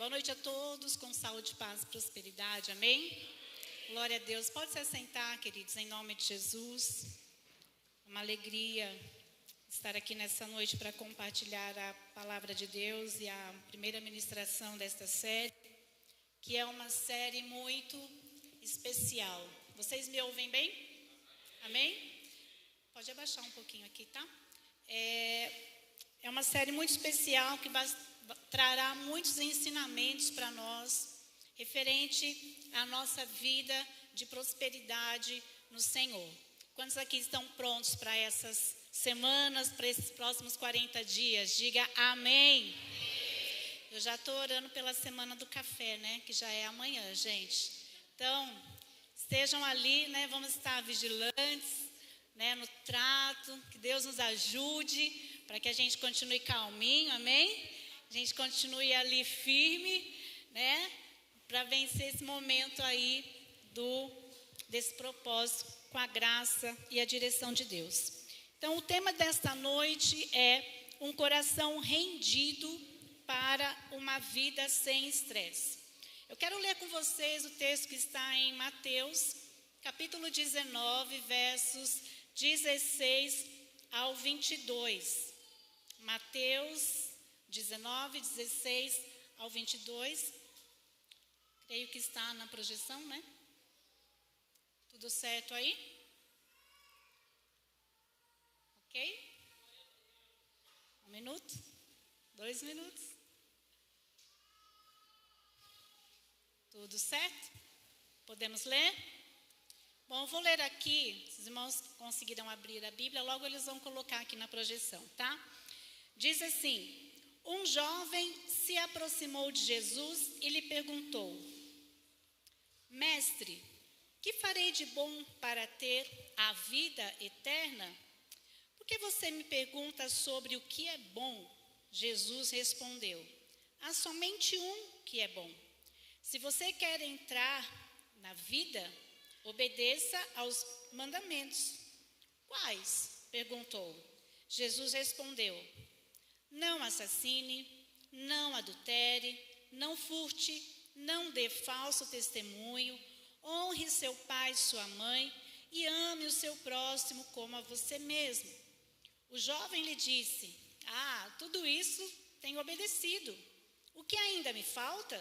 Boa noite a todos, com saúde, paz e prosperidade, amém? Glória a Deus. Pode se assentar, queridos, em nome de Jesus. Uma alegria estar aqui nessa noite para compartilhar a palavra de Deus e a primeira ministração desta série, que é uma série muito especial. Vocês me ouvem bem? Amém? Pode abaixar um pouquinho aqui, tá? É uma série muito especial que trará muitos ensinamentos para nós, referente à nossa vida de prosperidade no Senhor. Quantos aqui estão prontos para essas semanas, para esses próximos 40 dias? Diga amém. Eu já estou orando pela semana do café, né? Que já é amanhã, gente. Então, estejam ali, né? Vamos estar vigilantes, né? No trato, que Deus nos ajude para que a gente continue calminho, amém? A gente continue ali firme, né? Para vencer esse momento aí desse propósito com a graça e a direção de Deus. Então, o tema desta noite é um coração rendido para uma vida sem estresse. Eu quero ler com vocês o texto que está em Mateus, capítulo 19, versos 16 ao 22. Mateus 19, 16 ao 22. Creio que está na projeção, né? Tudo certo aí? Ok? 1 minuto? 2 minutos? Tudo certo? Podemos ler? Bom, eu vou ler aqui, se os irmãos conseguirão abrir a Bíblia, logo eles vão colocar aqui na projeção, tá? Diz assim: um jovem se aproximou de Jesus e lhe perguntou: Mestre, que farei de bom para ter a vida eterna? Por que você me pergunta sobre o que é bom? Jesus respondeu: há somente um que é bom. Se você quer entrar na vida, obedeça aos mandamentos. Quais? Perguntou. Jesus respondeu: não assassine, não adultere, não furte, não dê falso testemunho, honre seu pai e sua mãe e ame o seu próximo como a você mesmo. O jovem lhe disse: tudo isso tenho obedecido. O que ainda me falta?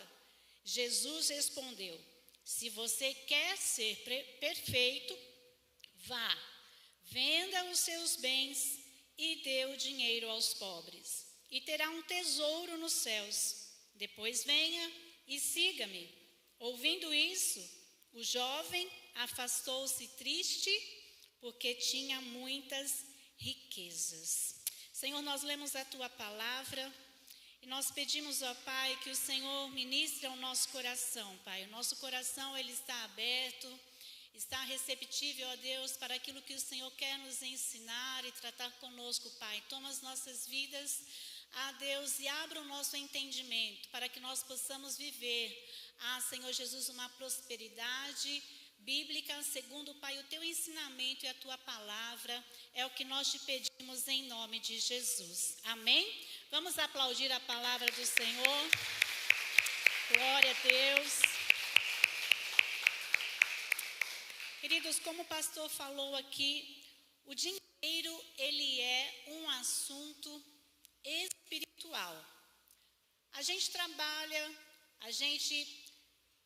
Jesus respondeu: se você quer ser perfeito, vá, venda os seus bens e dê o dinheiro aos pobres, e terá um tesouro nos céus. Depois venha e siga-me. Ouvindo isso, o jovem afastou-se triste, porque tinha muitas riquezas. Senhor, nós lemos a Tua palavra e nós pedimos, ó Pai, que o Senhor ministre ao nosso coração, Pai. O nosso coração, ele está aberto, está receptível, ó Deus, para aquilo que o Senhor quer nos ensinar e tratar conosco, Pai. Toma as nossas vidas, Deus, e abra o nosso entendimento para que nós possamos viver, Senhor Jesus, uma prosperidade bíblica, segundo, Pai, o Teu ensinamento e a Tua palavra. É o que nós te pedimos em nome de Jesus. Amém? Vamos aplaudir a palavra do Senhor. Glória a Deus. Queridos, como o pastor falou aqui, o dinheiro, ele é um assunto espiritual. A gente trabalha, a gente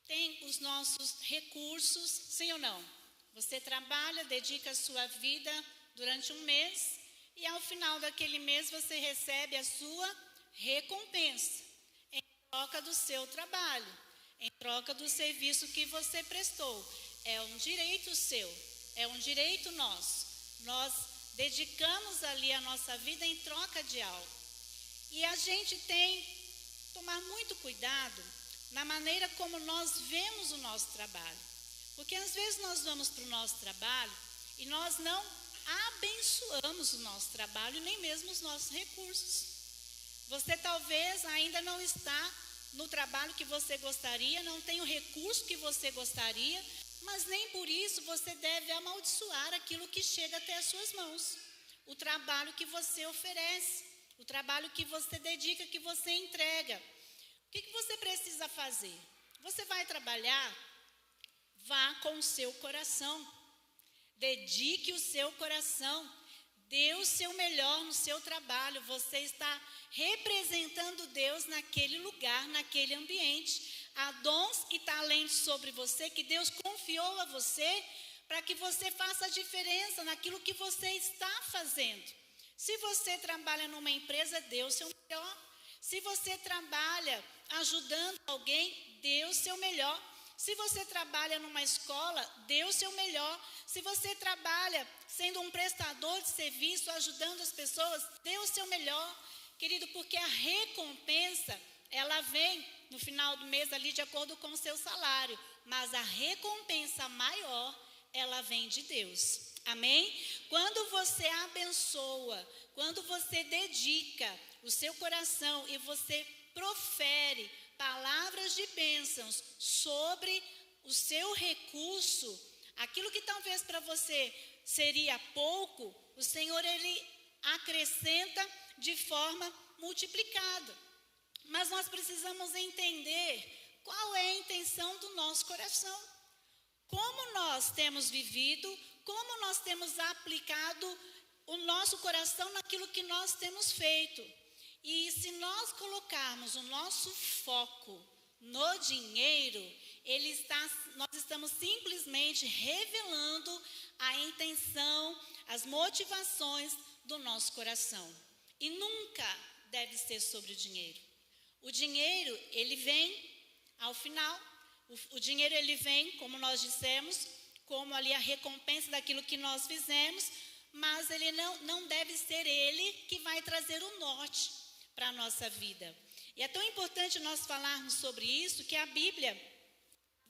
tem os nossos recursos, sim ou não? Você trabalha, dedica a sua vida durante um mês e ao final daquele mês você recebe a sua recompensa em troca do seu trabalho, em troca do serviço que você prestou. É um direito seu, é um direito nosso. Nós dedicamos ali a nossa vida em troca de algo. E a gente tem que tomar muito cuidado na maneira como nós vemos o nosso trabalho. Porque às vezes nós vamos para o nosso trabalho e nós não abençoamos o nosso trabalho, nem mesmo os nossos recursos. Você talvez ainda não está no trabalho que você gostaria, não tem o recurso que você gostaria, mas nem por isso você deve amaldiçoar aquilo que chega até as suas mãos. O trabalho que você oferece, o trabalho que você dedica, que você entrega. O que você precisa precisa fazer? Você vai trabalhar? Vá com o seu coração. Dedique o seu coração. Dê o seu melhor no seu trabalho. Você está representando Deus naquele lugar, naquele ambiente. Há dons e talentos sobre você que Deus confiou a você para que você faça a diferença naquilo que você está fazendo. Se você trabalha numa empresa, dê o seu melhor. Se você trabalha ajudando alguém, dê o seu melhor. Se você trabalha numa escola, dê o seu melhor. Se você trabalha sendo um prestador de serviço, ajudando as pessoas, dê o seu melhor. Querido, porque a recompensa, ela vem no final do mês ali de acordo com o seu salário. Mas a recompensa maior, ela vem de Deus. Amém? Quando você abençoa, quando você dedica o seu coração e você profere palavras de bênçãos sobre o seu recurso, aquilo que talvez para você seria pouco, o Senhor, Ele acrescenta de forma multiplicada. Mas nós precisamos entender qual é a intenção do nosso coração. Como nós temos vivido, como nós temos aplicado o nosso coração naquilo que nós temos feito. E se nós colocarmos o nosso foco no dinheiro, nós estamos simplesmente revelando a intenção, as motivações do nosso coração. E nunca deve ser sobre o dinheiro. O dinheiro, ele vem ao final. O dinheiro, ele vem, como nós dissemos, como ali a recompensa daquilo que nós fizemos, mas ele não deve ser ele que vai trazer o norte para a nossa vida. E é tão importante nós falarmos sobre isso, que a Bíblia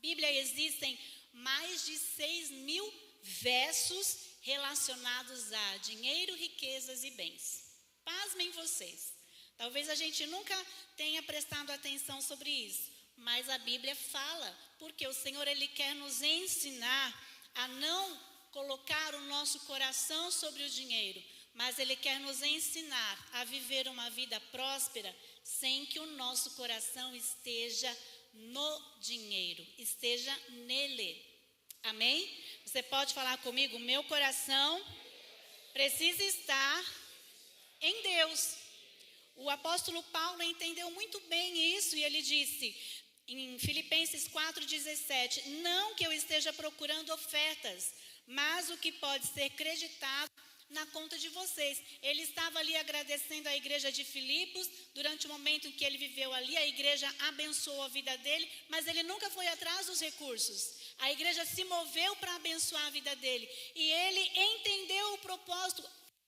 existem mais de 6.000 versos relacionados a dinheiro, riquezas e bens. Pasmem vocês. Talvez a gente nunca tenha prestado atenção sobre isso, mas a Bíblia fala, porque o Senhor, Ele quer nos ensinar a não colocar o nosso coração sobre o dinheiro, mas Ele quer nos ensinar a viver uma vida próspera sem que o nosso coração esteja no dinheiro, esteja nele. Amém? Você pode falar comigo? Meu coração precisa estar em Deus. O apóstolo Paulo entendeu muito bem isso e ele disse em Filipenses 4,17: não que eu esteja procurando ofertas, mas o que pode ser creditado na conta de vocês. Ele estava ali agradecendo a igreja de Filipos, durante o momento em que ele viveu ali, a igreja abençoou a vida dele, mas ele nunca foi atrás dos recursos. A igreja se moveu para abençoar a vida dele, e ele entendeu o propósito,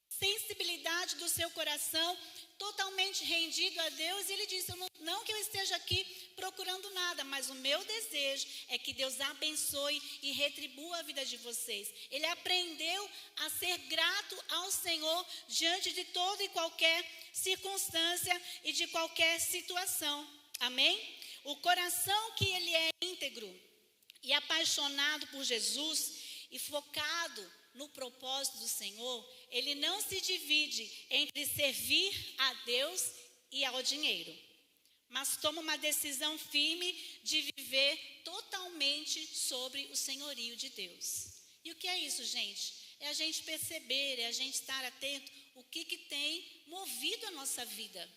sensibilidade do seu coração, totalmente rendido a Deus, e ele disse: não que eu esteja aqui procurando nada, mas o meu desejo é que Deus abençoe e retribua a vida de vocês. Ele aprendeu a ser grato ao Senhor diante de toda e qualquer circunstância e de qualquer situação. Amém? O coração que ele é íntegro e apaixonado por Jesus e focado no propósito do Senhor, ele não se divide entre servir a Deus e ao dinheiro, mas toma uma decisão firme de viver totalmente sobre o senhorio de Deus. E o que é isso, gente? É a gente perceber, é a gente estar atento o que tem movido a nossa vida,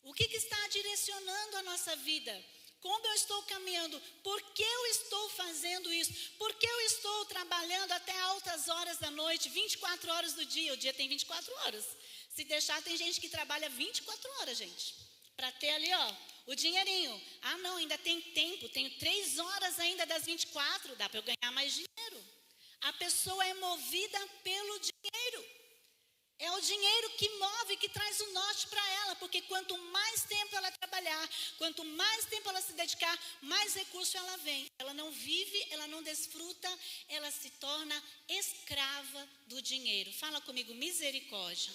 o que está direcionando a nossa vida. Como eu estou caminhando? Por que eu estou fazendo isso? Por que eu estou trabalhando até altas horas da noite, 24 horas do dia? O dia tem 24 horas. Se deixar, tem gente que trabalha 24 horas, gente. Para ter ali, o dinheirinho. Ah, não, ainda tem tempo. Tenho 3 horas ainda das 24. Dá para eu ganhar mais dinheiro. A pessoa é movida pelo dinheiro. É o dinheiro que move, que traz o norte para ela, porque quanto mais tempo ela trabalhar, quanto mais tempo ela se dedicar, mais recurso ela vem. Ela não vive, ela não desfruta, ela se torna escrava do dinheiro. Fala comigo, misericórdia.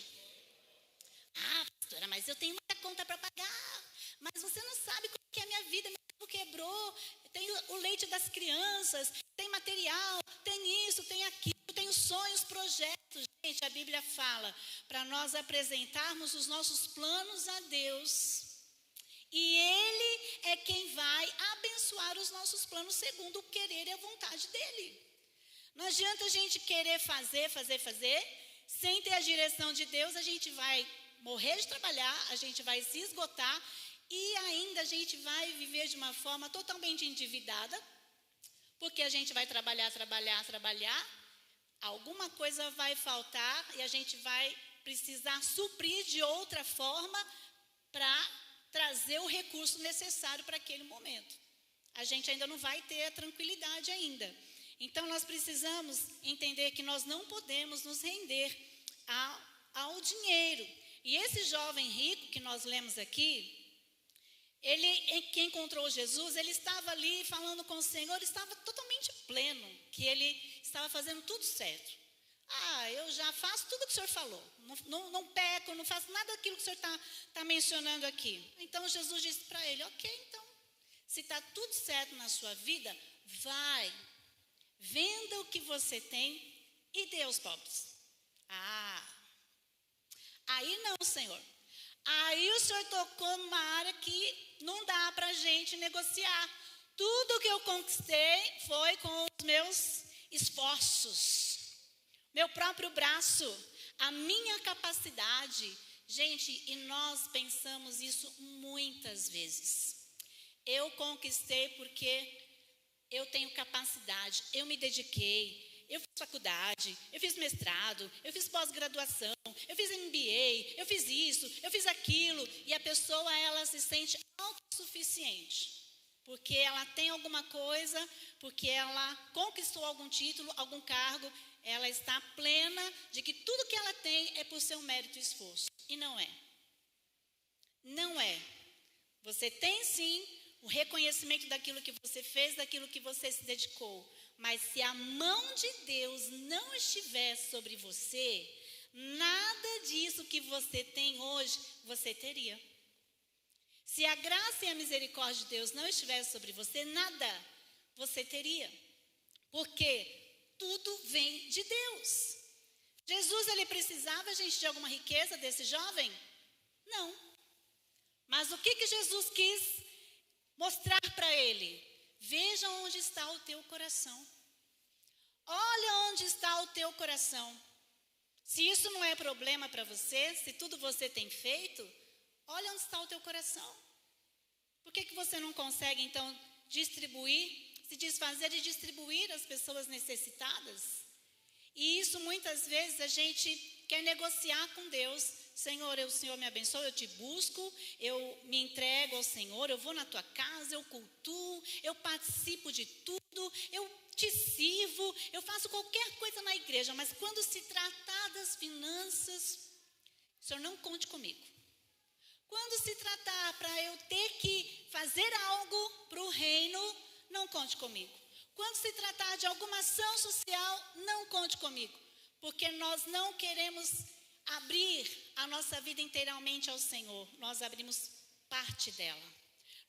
Ah, pastora, mas eu tenho muita conta para pagar, mas você não sabe como que é a minha vida, meu tempo quebrou, tem o leite das crianças, tem material, tem isso, tem aquilo, tem sonhos, projetos. Gente, a Bíblia fala para nós apresentarmos os nossos planos a Deus, e Ele é quem vai abençoar os nossos planos segundo o querer e a vontade dele. Não adianta a gente querer fazer, sem ter a direção de Deus, a gente vai morrer de trabalhar, a gente vai se esgotar e ainda a gente vai viver de uma forma totalmente endividada, porque a gente vai trabalhar, alguma coisa vai faltar e a gente vai precisar suprir de outra forma para trazer o recurso necessário para aquele momento. A gente ainda não vai ter a tranquilidade ainda. Então, nós precisamos entender que nós não podemos nos render ao dinheiro. E esse jovem rico que nós lemos aqui, ele que encontrou Jesus, ele estava ali falando com o Senhor, estava totalmente pleno, que ele estava fazendo tudo certo. Eu já faço tudo o que o Senhor falou, não peco, não faço nada daquilo que o Senhor está mencionando aqui. Então Jesus disse para ele, ok, então, se está tudo certo na sua vida, vai, venda o que você tem e dê aos pobres. Aí não, Senhor. Aí o Senhor tocou numa área que não dá para a gente negociar. Tudo que eu conquistei foi com os meus esforços, meu próprio braço, a minha capacidade. Gente, e nós pensamos isso muitas vezes. Eu conquistei porque eu tenho capacidade, eu me dediquei, eu fiz faculdade, eu fiz mestrado, eu fiz pós-graduação, eu fiz MBA, eu fiz isso, eu fiz aquilo. E a pessoa, ela se sente autossuficiente, porque ela tem alguma coisa, porque ela conquistou algum título, algum cargo, ela está plena de que tudo que ela tem é por seu mérito e esforço. E não é. Não é. Você tem sim o reconhecimento daquilo que você fez, daquilo que você se dedicou. Mas se a mão de Deus não estiver sobre você, nada disso que você tem hoje, você teria. Se a graça e a misericórdia de Deus não estivessem sobre você, nada você teria. Porque tudo vem de Deus. Jesus, ele precisava, gente, de alguma riqueza desse jovem? Não. Mas o que Jesus quis mostrar para ele? Veja onde está o teu coração. Olha onde está o teu coração. Se isso não é problema para você, se tudo você tem feito, olha onde está o teu coração. Por que você não consegue, então, distribuir, se desfazer e distribuir às pessoas necessitadas? E isso, muitas vezes, a gente quer negociar com Deus. Senhor, o Senhor me abençoa, eu te busco, eu me entrego ao Senhor, eu vou na tua casa, eu cultuo, eu participo de tudo, eu te sirvo, eu faço qualquer coisa na igreja, mas quando se tratar das finanças, o Senhor não conte comigo. Quando se tratar para eu ter que fazer algo para o reino, não conte comigo. Quando se tratar de alguma ação social, não conte comigo, porque nós não queremos abrir a nossa vida inteiramente ao Senhor, nós abrimos parte dela.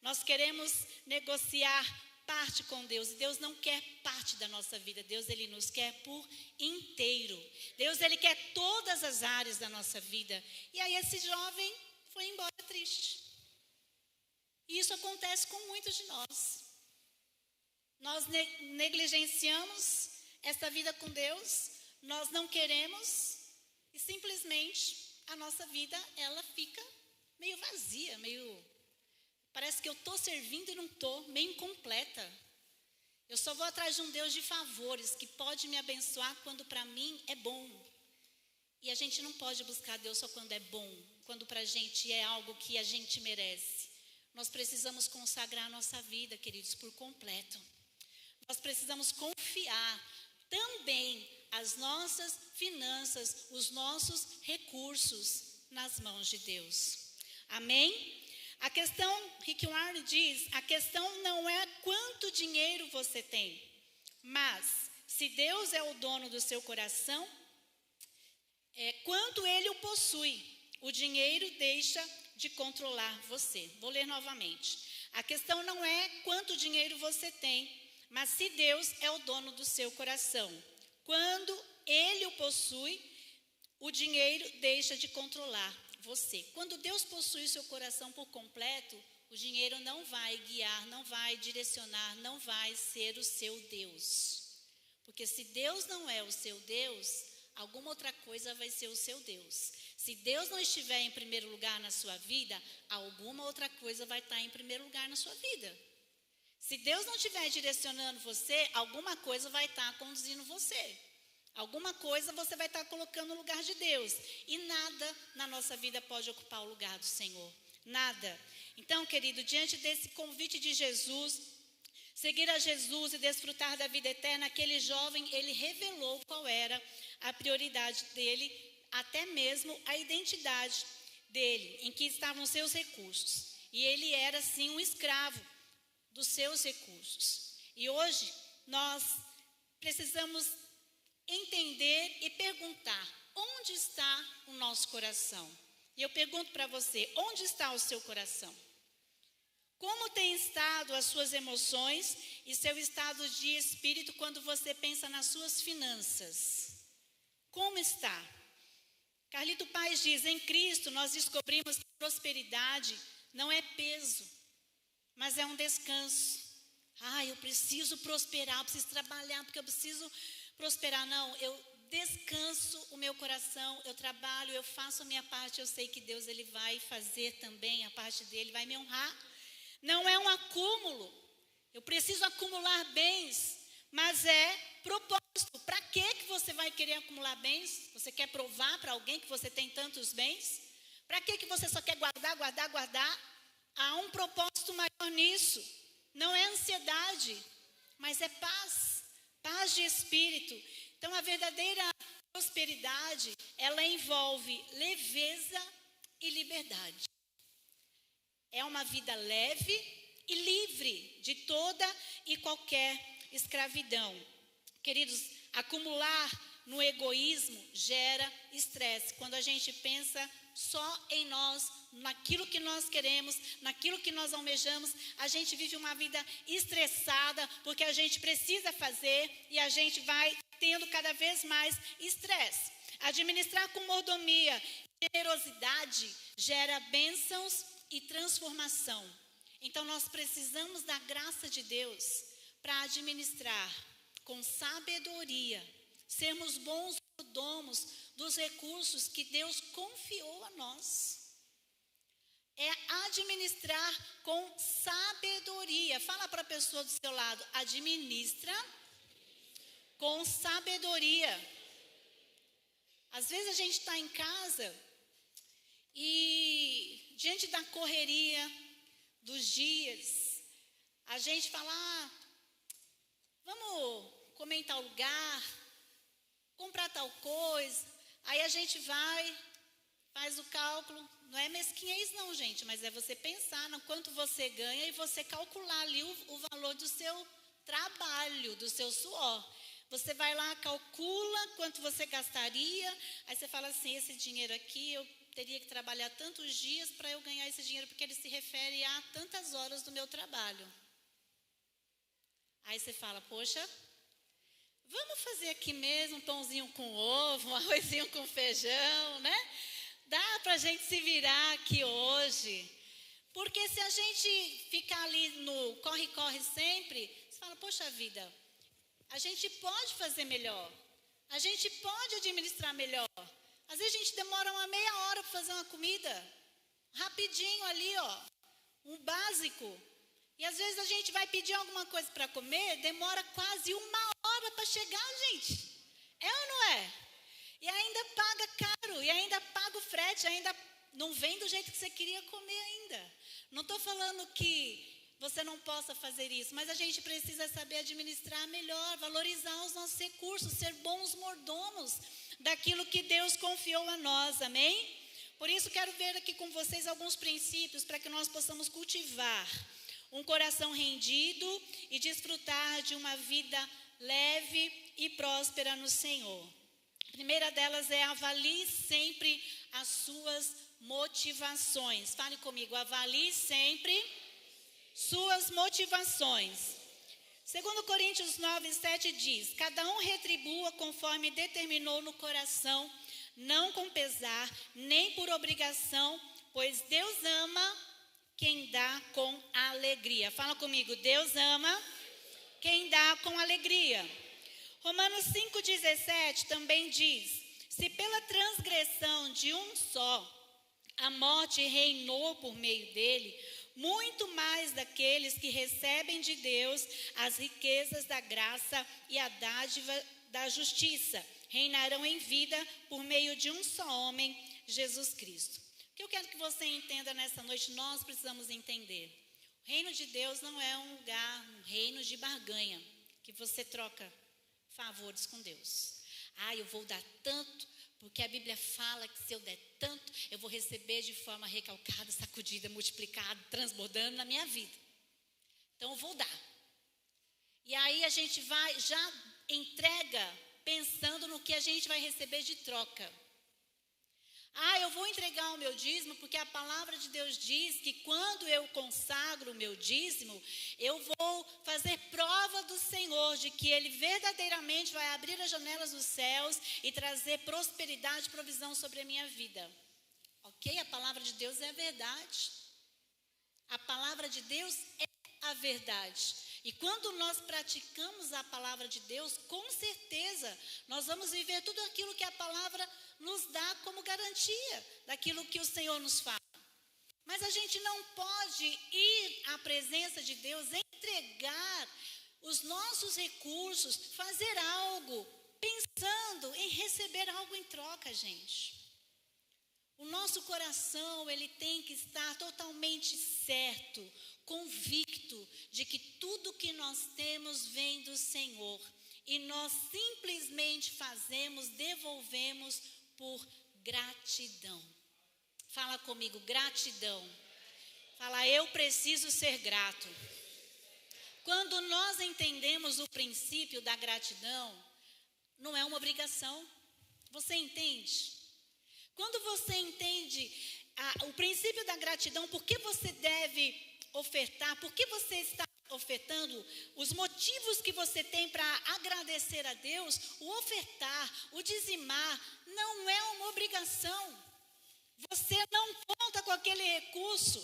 Nós queremos negociar parte com Deus. Deus não quer parte da nossa vida. Deus, ele nos quer por inteiro. Deus, ele quer todas as áreas da nossa vida. E aí esse jovem foi embora triste. E isso acontece com muitos de nós. Nós negligenciamos essa vida com Deus, nós não queremos e simplesmente a nossa vida, ela fica meio vazia, parece que eu estou servindo e não estou, meio incompleta. Eu só vou atrás de um Deus de favores, que pode me abençoar quando para mim é bom. E a gente não pode buscar Deus só quando é bom, quando para a gente é algo que a gente merece. Nós precisamos consagrar a nossa vida, queridos, por completo. Nós precisamos confiar também as nossas finanças, os nossos recursos nas mãos de Deus. Amém? A questão, Rick Warren diz, a questão não é quanto dinheiro você tem, mas se Deus é o dono do seu coração, quanto ele o possui. O dinheiro deixa de controlar você. Vou ler novamente. A questão não é quanto dinheiro você tem, mas se Deus é o dono do seu coração. Quando ele o possui, o dinheiro deixa de controlar você. Quando Deus possui seu coração por completo, o dinheiro não vai guiar, não vai direcionar, não vai ser o seu Deus. Porque se Deus não é o seu Deus, alguma outra coisa vai ser o seu Deus. Se Deus não estiver em primeiro lugar na sua vida, alguma outra coisa vai estar em primeiro lugar na sua vida. Se Deus não estiver direcionando você, alguma coisa vai estar conduzindo você. Alguma coisa você vai estar colocando no lugar de Deus. E nada na nossa vida pode ocupar o lugar do Senhor. Nada. Então, querido, diante desse convite de Jesus, seguir a Jesus e desfrutar da vida eterna, aquele jovem, ele revelou qual era a prioridade dele, até mesmo a identidade dele, em que estavam seus recursos. E ele era, sim, um escravo dos seus recursos. E hoje, nós precisamos entender e perguntar, onde está o nosso coração? E eu pergunto para você, onde está o seu coração? Como tem estado as suas emoções e seu estado de espírito quando você pensa nas suas finanças? Como está? Carlito Paes diz, em Cristo nós descobrimos que prosperidade não é peso, mas é um descanso. Eu preciso prosperar, eu preciso trabalhar, porque eu preciso prosperar. Não, eu descanso o meu coração, eu trabalho, eu faço a minha parte, eu sei que Deus ele vai fazer também a parte dele, vai me honrar. Não é um acúmulo, eu preciso acumular bens, mas é propósito. Para que você vai querer acumular bens? Você quer provar para alguém que você tem tantos bens? Para que você só quer guardar? Há um propósito maior nisso. Não é ansiedade, mas é paz, paz de espírito. Então, a verdadeira prosperidade, ela envolve leveza e liberdade. É uma vida leve e livre de toda e qualquer escravidão. Queridos, acumular no egoísmo gera estresse. Quando a gente pensa só em nós, naquilo que nós queremos, naquilo que nós almejamos, a gente vive uma vida estressada, porque a gente precisa fazer e a gente vai tendo cada vez mais estresse. Administrar com mordomia, generosidade gera bênçãos e transformação. Então nós precisamos da graça de Deus para administrar com sabedoria, sermos bons mordomos dos recursos que Deus confiou a nós. É administrar com sabedoria. Fala para a pessoa do seu lado, administra com sabedoria. Às vezes a gente está em casa e diante da correria dos dias, a gente fala, vamos comer em tal lugar, comprar tal coisa. Aí a gente vai, faz o cálculo. Não é mesquinhez não, gente, mas é você pensar no quanto você ganha e você calcular ali o valor do seu trabalho, do seu suor. Você vai lá, calcula quanto você gastaria, aí você fala assim, esse dinheiro aqui eu teria que trabalhar tantos dias para eu ganhar esse dinheiro, porque ele se refere a tantas horas do meu trabalho. Aí você fala, poxa, vamos fazer aqui mesmo um pãozinho com ovo, um arrozinho com feijão, né? Dá para a gente se virar aqui hoje. Porque se a gente ficar ali no corre-corre sempre, você fala, poxa vida, a gente pode fazer melhor. A gente pode administrar melhor. Às vezes a gente demora uma meia hora para fazer uma comida. Rapidinho ali, um básico. E às vezes a gente vai pedir alguma coisa para comer, demora quase uma hora para chegar, gente. É ou não é? E ainda paga caro, e ainda paga o frete, ainda não vem do jeito que você queria comer ainda. Não estou falando que você não possa fazer isso, mas a gente precisa saber administrar melhor, valorizar os nossos recursos, ser bons mordomos daquilo que Deus confiou a nós, amém? Por isso quero ver aqui com vocês alguns princípios para que nós possamos cultivar um coração rendido e desfrutar de uma vida leve e próspera no Senhor. A primeira delas é avalie sempre as suas motivações. Fale comigo, avalie sempre suas motivações. 2 Coríntios 9:7 diz, cada um retribua conforme determinou no coração, não com pesar, nem por obrigação, pois Deus ama quem dá com alegria. Fala comigo, Deus ama quem dá com alegria. Romanos 5,17 também diz: se pela transgressão de um só a morte reinou por meio dele, muito mais daqueles que recebem de Deus as riquezas da graça e a dádiva da justiça reinarão em vida por meio de um só homem, Jesus Cristo. O que eu quero que você entenda nessa noite, nós precisamos entender. O reino de Deus não é um lugar, um reino de barganha, que você troca favores com Deus. Eu vou dar tanto, porque a Bíblia fala que se eu der tanto, eu vou receber de forma recalcada, sacudida, multiplicada, transbordando na minha vida. Então eu vou dar. E aí a gente já entrega pensando no que a gente vai receber de troca. Eu vou entregar o meu dízimo porque a palavra de Deus diz que quando eu consagro o meu dízimo, eu vou fazer prova do Senhor de que Ele verdadeiramente vai abrir as janelas dos céus e trazer prosperidade e provisão sobre a minha vida. Ok? A palavra de Deus é a verdade. A palavra de Deus é a verdade. E quando nós praticamos a palavra de Deus, com certeza, nós vamos viver tudo aquilo que a palavra nos dá como garantia daquilo que o Senhor nos fala. Mas a gente não pode ir à presença de Deus, entregar os nossos recursos, fazer algo, pensando em receber algo em troca, gente. O nosso coração, ele tem que estar totalmente certo, convicto de que tudo que nós temos vem do Senhor. E nós simplesmente devolvemos por gratidão. Fala comigo, gratidão. Fala, eu preciso ser grato. Quando nós entendemos o princípio da gratidão, não é uma obrigação. Você entende? Quando você entende o princípio da gratidão, por que você deve ofertar, por que você está ofertando, os motivos que você tem para agradecer a Deus, o ofertar, o dizimar, não é uma obrigação. Você não conta com aquele recurso.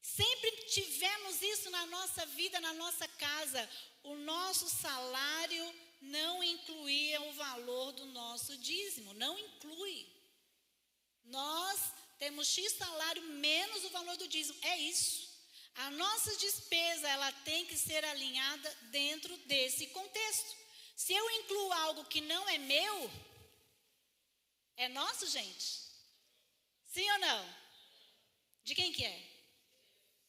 Sempre tivemos isso na nossa vida, na nossa casa. O nosso salário não incluía o valor do nosso dízimo, não inclui. Nós temos X salário menos o valor do dízimo, é isso. A nossa despesa, ela tem que ser alinhada dentro desse contexto. Se eu incluo algo que não é meu, é nosso, gente? Sim ou não? De quem que é?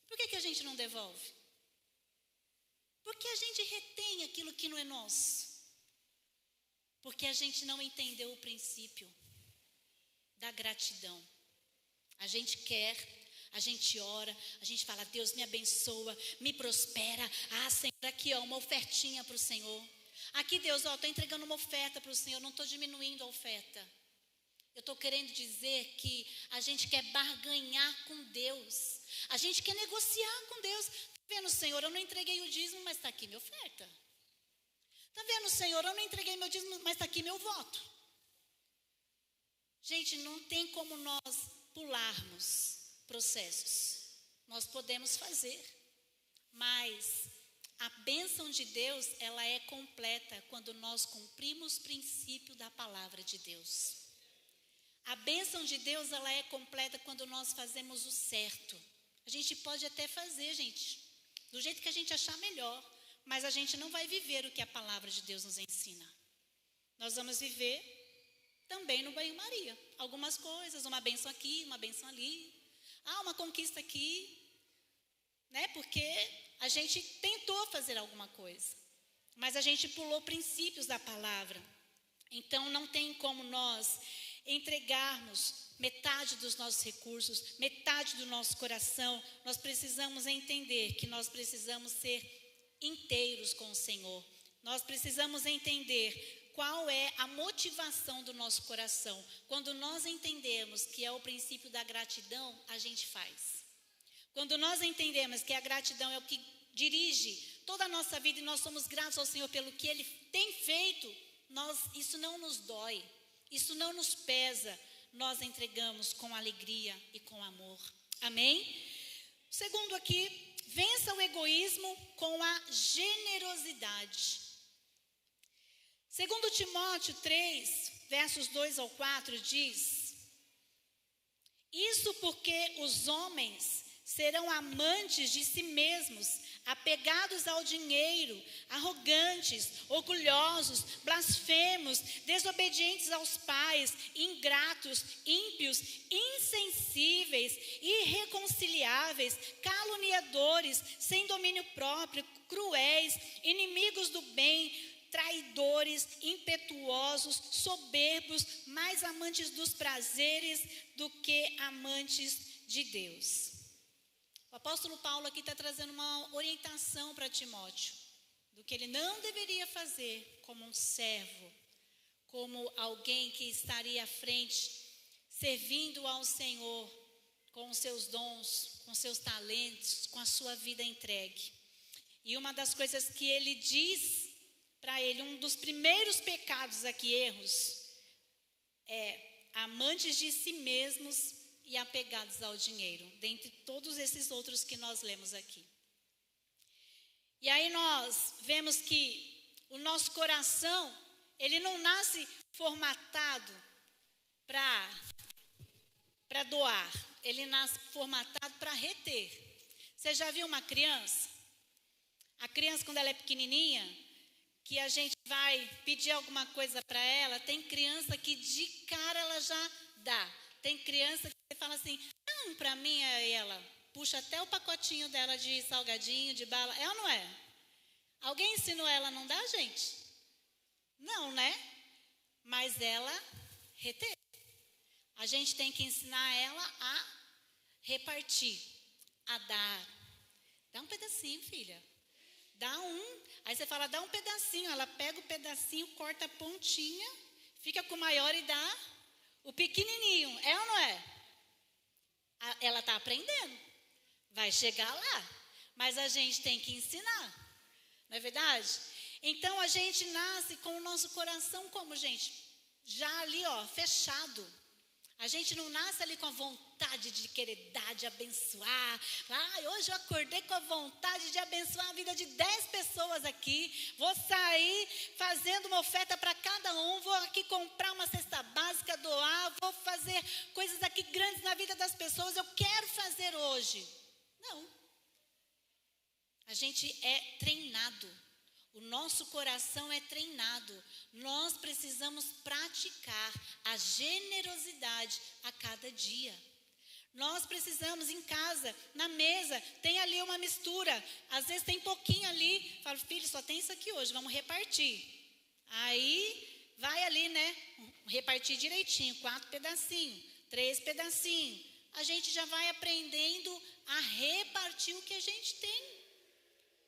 Por que a gente não devolve? Porque a gente retém aquilo que não é nosso. Porque a gente não entendeu o princípio da gratidão. A gente quer, a gente ora, a gente fala, Deus me abençoa, me prospera. Senhor, aqui uma ofertinha para o Senhor. Aqui Deus, estou entregando uma oferta para o Senhor, não estou diminuindo a oferta. Eu estou querendo dizer que a gente quer barganhar com Deus. A gente quer negociar com Deus. Está vendo, Senhor, eu não entreguei o dízimo, mas está aqui minha oferta. Está vendo, Senhor, eu não entreguei meu dízimo, mas está aqui meu voto. Gente, não tem como nós pularmos processos. Nós podemos fazer, mas a bênção de Deus, ela é completa quando nós cumprimos o princípio da palavra de Deus. A bênção de Deus, ela é completa quando nós fazemos o certo. A gente pode até fazer, gente, do jeito que a gente achar melhor, mas a gente não vai viver o que a palavra de Deus nos ensina. Nós vamos viver também no banho-maria. Algumas coisas, uma bênção aqui, uma bênção ali. Uma conquista aqui, né? Porque a gente tentou fazer alguma coisa, mas a gente pulou princípios da palavra. Então, não tem como nós entregarmos metade dos nossos recursos, metade do nosso coração. Nós precisamos entender que nós precisamos ser inteiros com o Senhor. Nós precisamos entender qual é a motivação do nosso coração. Quando nós entendemos que é o princípio da gratidão, a gente faz. Quando nós entendemos que a gratidão é o que dirige toda a nossa vida e nós somos gratos ao Senhor pelo que Ele tem feito, isso não nos dói, isso não nos pesa, nós entregamos com alegria e com amor. Amém? Segundo aqui, vença o egoísmo com a generosidade. Segundo Timóteo 3, versos 2 ao 4, diz: isso porque os homens serão amantes de si mesmos, apegados ao dinheiro, arrogantes, orgulhosos, blasfemos, desobedientes aos pais, ingratos, ímpios, insensíveis, irreconciliáveis, caluniadores, sem domínio próprio, cruéis, inimigos do bem, traidores, impetuosos, soberbos, mais amantes dos prazeres do que amantes de Deus. O apóstolo Paulo aqui está trazendo uma orientação para Timóteo, do que ele não deveria fazer como um servo, como alguém que estaria à frente, servindo ao Senhor, com os seus dons, com seus talentos, com a sua vida entregue. E uma das coisas que ele diz para ele, um dos primeiros pecados aqui, erros, é amantes de si mesmos e apegados ao dinheiro, dentre todos esses outros que nós lemos aqui. E aí nós vemos que o nosso coração, ele não nasce formatado para doar, ele nasce formatado para reter. Você já viu uma criança? A criança, quando ela é pequenininha, que a gente vai pedir alguma coisa para ela, tem criança que de cara ela já dá. Tem criança que você fala assim, não, para mim, aí ela puxa até o pacotinho dela de salgadinho, de bala. É ou não é? Alguém ensinou ela a não dar, gente? Não, né? Mas ela reteve. A gente tem que ensinar ela a repartir, a dar. Dá um pedacinho, filha. Dá um. Aí você fala, dá um pedacinho. Ela pega o pedacinho, corta a pontinha, fica com o maior e dá o pequenininho. É ou não é? Ela está aprendendo. Vai chegar lá. Mas a gente tem que ensinar. Não é verdade? Então a gente nasce com o nosso coração como, gente? Já ali, ó, fechado. A gente não nasce ali com a vontade de querer dar, de abençoar. Hoje eu acordei com a vontade de abençoar a vida de 10 pessoas aqui. Vou sair fazendo uma oferta para cada um. Vou aqui comprar uma cesta básica, doar. Vou fazer coisas aqui grandes na vida das pessoas. Eu quero fazer hoje. Não. A gente é treinado. O nosso coração é treinado. Nós precisamos praticar a generosidade a cada dia. Nós precisamos em casa, na mesa, tem ali uma mistura. Às vezes tem pouquinho ali. Falo, filho, só tem isso aqui hoje, vamos repartir. Aí vai ali, né? Repartir direitinho, 4 pedacinhos, 3 pedacinhos. A gente já vai aprendendo a repartir o que a gente tem.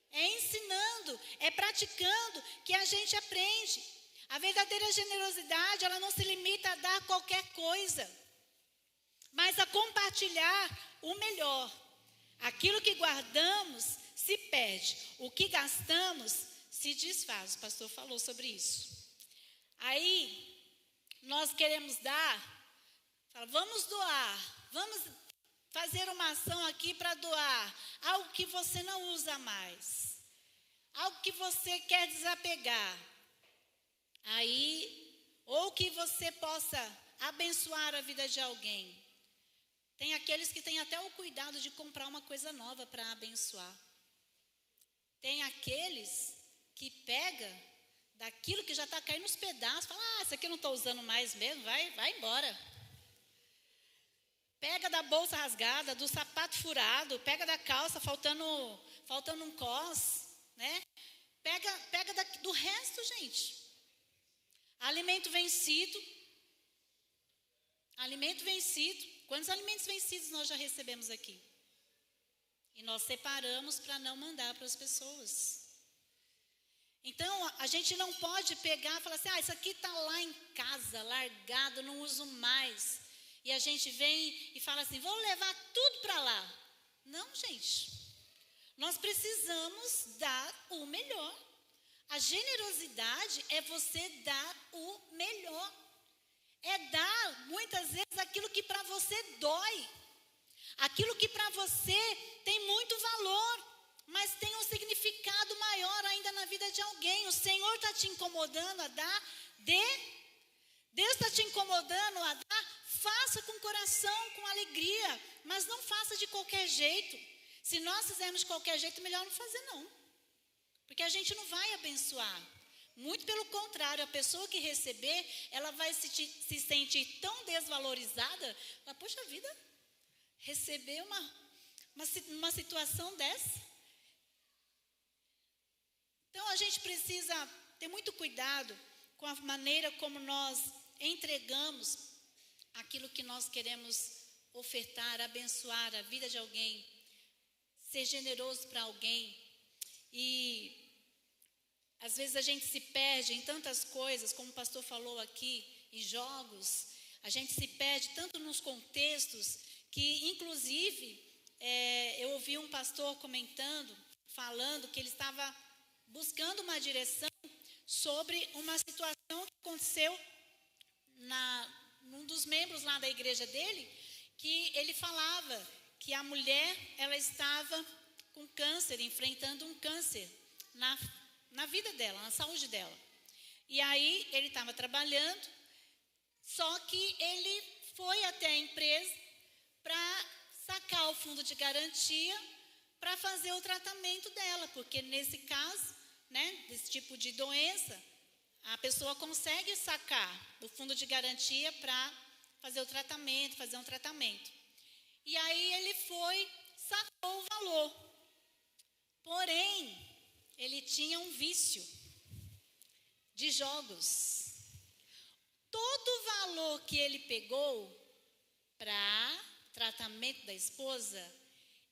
É ensinando, é praticando que a gente aprende. A verdadeira generosidade, ela não se limita a dar qualquer coisa, mas a compartilhar o melhor. Aquilo que guardamos se perde, o que gastamos se desfaz. O pastor falou sobre isso. Aí, nós queremos dar, vamos doar, vamos fazer uma ação aqui para doar algo que você não usa mais, algo que você quer desapegar. Aí, ou que você possa abençoar a vida de alguém. Tem aqueles que têm até o cuidado de comprar uma coisa nova para abençoar. Tem aqueles que pega daquilo que já está caindo nos pedaços, fala, isso aqui eu não estou usando mais mesmo, vai embora. Pega da bolsa rasgada, do sapato furado, pega da calça faltando um cós, né? Pega do resto, gente. Alimento vencido. Quantos alimentos vencidos nós já recebemos aqui? E nós separamos para não mandar para as pessoas. Então, a gente não pode pegar e falar assim, isso aqui está lá em casa, largado, não uso mais. E a gente vem e fala assim, vou levar tudo para lá. Não, gente. Nós precisamos dar o melhor. A generosidade é você dar o melhor. É dar, muitas vezes, aquilo que para você dói. Aquilo que para você tem muito valor, mas tem um significado maior ainda na vida de alguém. O Senhor está te incomodando a dar, Deus está te incomodando a dar, faça com coração, com alegria, mas não faça de qualquer jeito. Se nós fizermos de qualquer jeito, melhor não fazer não, porque a gente não vai abençoar. Muito pelo contrário, a pessoa que receber, ela vai se sentir tão desvalorizada, ela, poxa vida, receber uma situação dessa. Então a gente precisa ter muito cuidado com a maneira como nós entregamos aquilo que nós queremos ofertar, abençoar a vida de alguém, ser generoso para alguém. E às vezes a gente se perde em tantas coisas, como o pastor falou aqui, em jogos. A gente se perde tanto nos contextos que, inclusive, eu ouvi um pastor comentando, falando que ele estava buscando uma direção sobre uma situação que aconteceu num dos membros lá da igreja dele, que ele falava que a mulher, ela estava com câncer, enfrentando um câncer na vida dela, na saúde dela. E aí ele estava trabalhando, só que ele foi até a empresa para sacar o fundo de garantia para fazer o tratamento dela, porque nesse caso, desse tipo de doença, a pessoa consegue sacar o fundo de garantia para fazer um tratamento. E aí ele foi, sacou o valor. Porém, ele tinha um vício de jogos. Todo o valor que ele pegou para tratamento da esposa,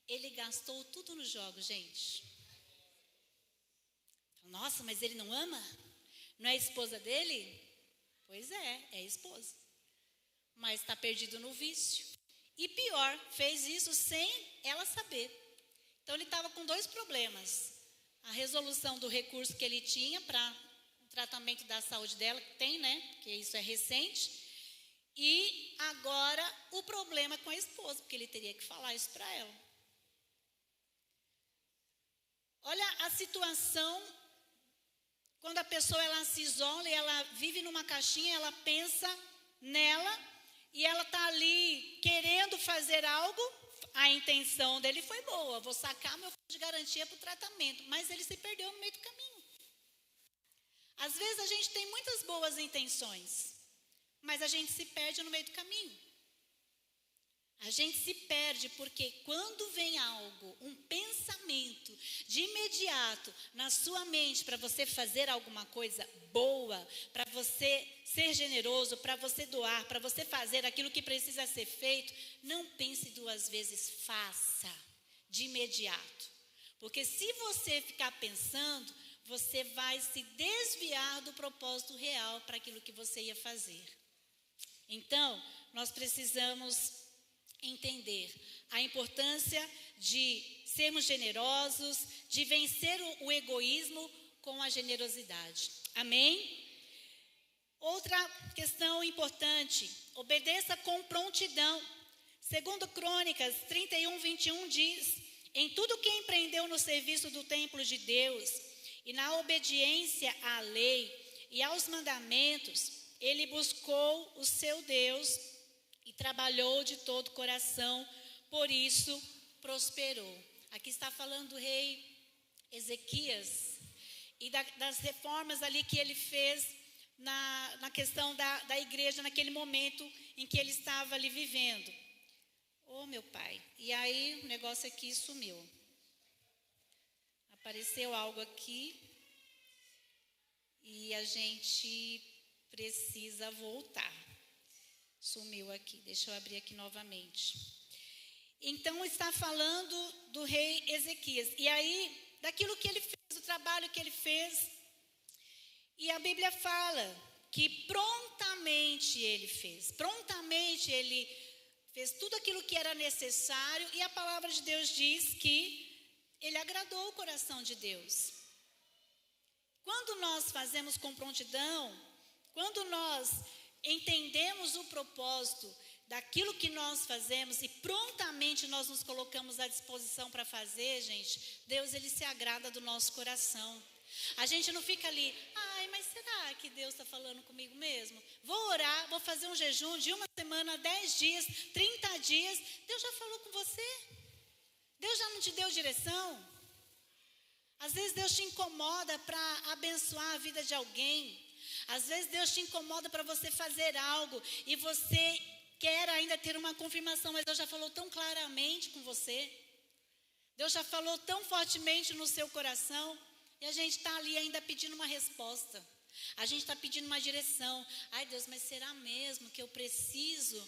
ele gastou tudo nos jogos, gente. Nossa, mas ele não ama? Não é a esposa dele? Pois é a esposa. Mas está perdido no vício. E pior, fez isso sem ela saber. Então ele estava com 2 problemas. A resolução do recurso que ele tinha para o tratamento da saúde dela, que tem, porque isso é recente. E agora o problema com a esposa, porque ele teria que falar isso para ela. Olha a situação. Quando a pessoa ela se isola e ela vive numa caixinha, ela pensa nela e ela está ali querendo fazer algo, a intenção dele foi boa, vou sacar meu fundo de garantia para o tratamento, mas ele se perdeu no meio do caminho. Às vezes a gente tem muitas boas intenções, mas a gente se perde no meio do caminho. A gente se perde porque quando vem algo, um pensamento de imediato na sua mente para você fazer alguma coisa boa, para você ser generoso, para você doar, para você fazer aquilo que precisa ser feito, não pense 2 vezes, faça de imediato. Porque se você ficar pensando, você vai se desviar do propósito real para aquilo que você ia fazer. Então, nós precisamos entender a importância de sermos generosos, de vencer o egoísmo com a generosidade. Amém? Outra questão importante, obedeça com prontidão. Segundo Crônicas 31:21 diz: em tudo que empreendeu no serviço do templo de Deus e na obediência à lei e aos mandamentos, ele buscou o seu Deus e trabalhou de todo o coração, por isso prosperou. Aqui está falando do rei Ezequias e das reformas ali que ele fez na questão da igreja, naquele momento em que ele estava ali vivendo. Oh, meu pai, e aí o negócio aqui sumiu. Apareceu algo aqui e a gente precisa voltar. Sumiu aqui, deixa eu abrir aqui novamente. Então está falando do rei Ezequias. E aí, daquilo que ele fez, do trabalho que ele fez. E a Bíblia fala que prontamente ele fez. Prontamente ele fez tudo aquilo que era necessário. E a palavra de Deus diz que ele agradou o coração de Deus. Quando nós fazemos com prontidão, quando nós entendemos o propósito daquilo que nós fazemos e prontamente nós nos colocamos à disposição para fazer, gente, Deus, ele se agrada do nosso coração. A gente não fica ali, ai, mas será que Deus está falando comigo mesmo? Vou orar, vou fazer um jejum de 1 semana, 10 dias, 30 dias. Deus já falou com você? Deus já não te deu direção? Às vezes Deus te incomoda para abençoar a vida de alguém. Às vezes Deus te incomoda para você fazer algo e você quer ainda ter uma confirmação, mas Deus já falou tão claramente com você. Deus já falou tão fortemente no seu coração. E a gente está ali ainda pedindo uma resposta. A gente está pedindo uma direção. Ai, Deus, mas será mesmo que eu preciso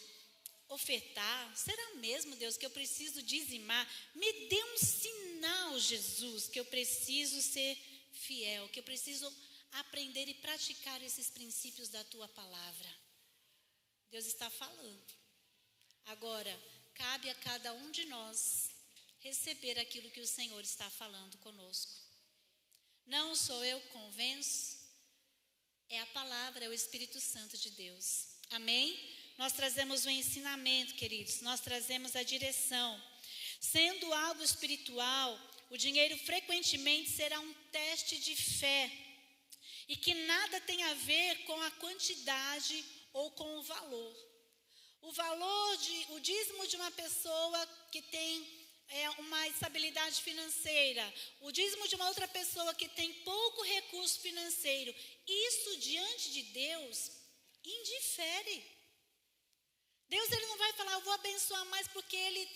ofertar? Será mesmo, Deus, que eu preciso dizimar? Me dê um sinal, Jesus, que eu preciso ser fiel, que eu preciso aprender e praticar esses princípios da tua palavra. Deus está falando. Agora, cabe a cada um de nós receber aquilo que o Senhor está falando conosco. Não sou eu que convenço, é a palavra, é o Espírito Santo de Deus. Amém? Nós trazemos o ensinamento, queridos, nós trazemos a direção. Sendo algo espiritual, o dinheiro frequentemente será um teste de fé e que nada tem a ver com a quantidade ou com o valor. O dízimo de uma pessoa que tem uma estabilidade financeira, o dízimo de uma outra pessoa que tem pouco recurso financeiro, isso diante de Deus indifere. Deus, ele não vai falar, eu vou abençoar mais porque ele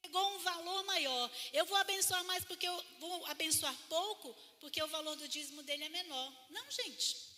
pegou um valor maior. Eu vou abençoar mais porque eu vou abençoar pouco, porque o valor do dízimo dele é menor. Não, gente.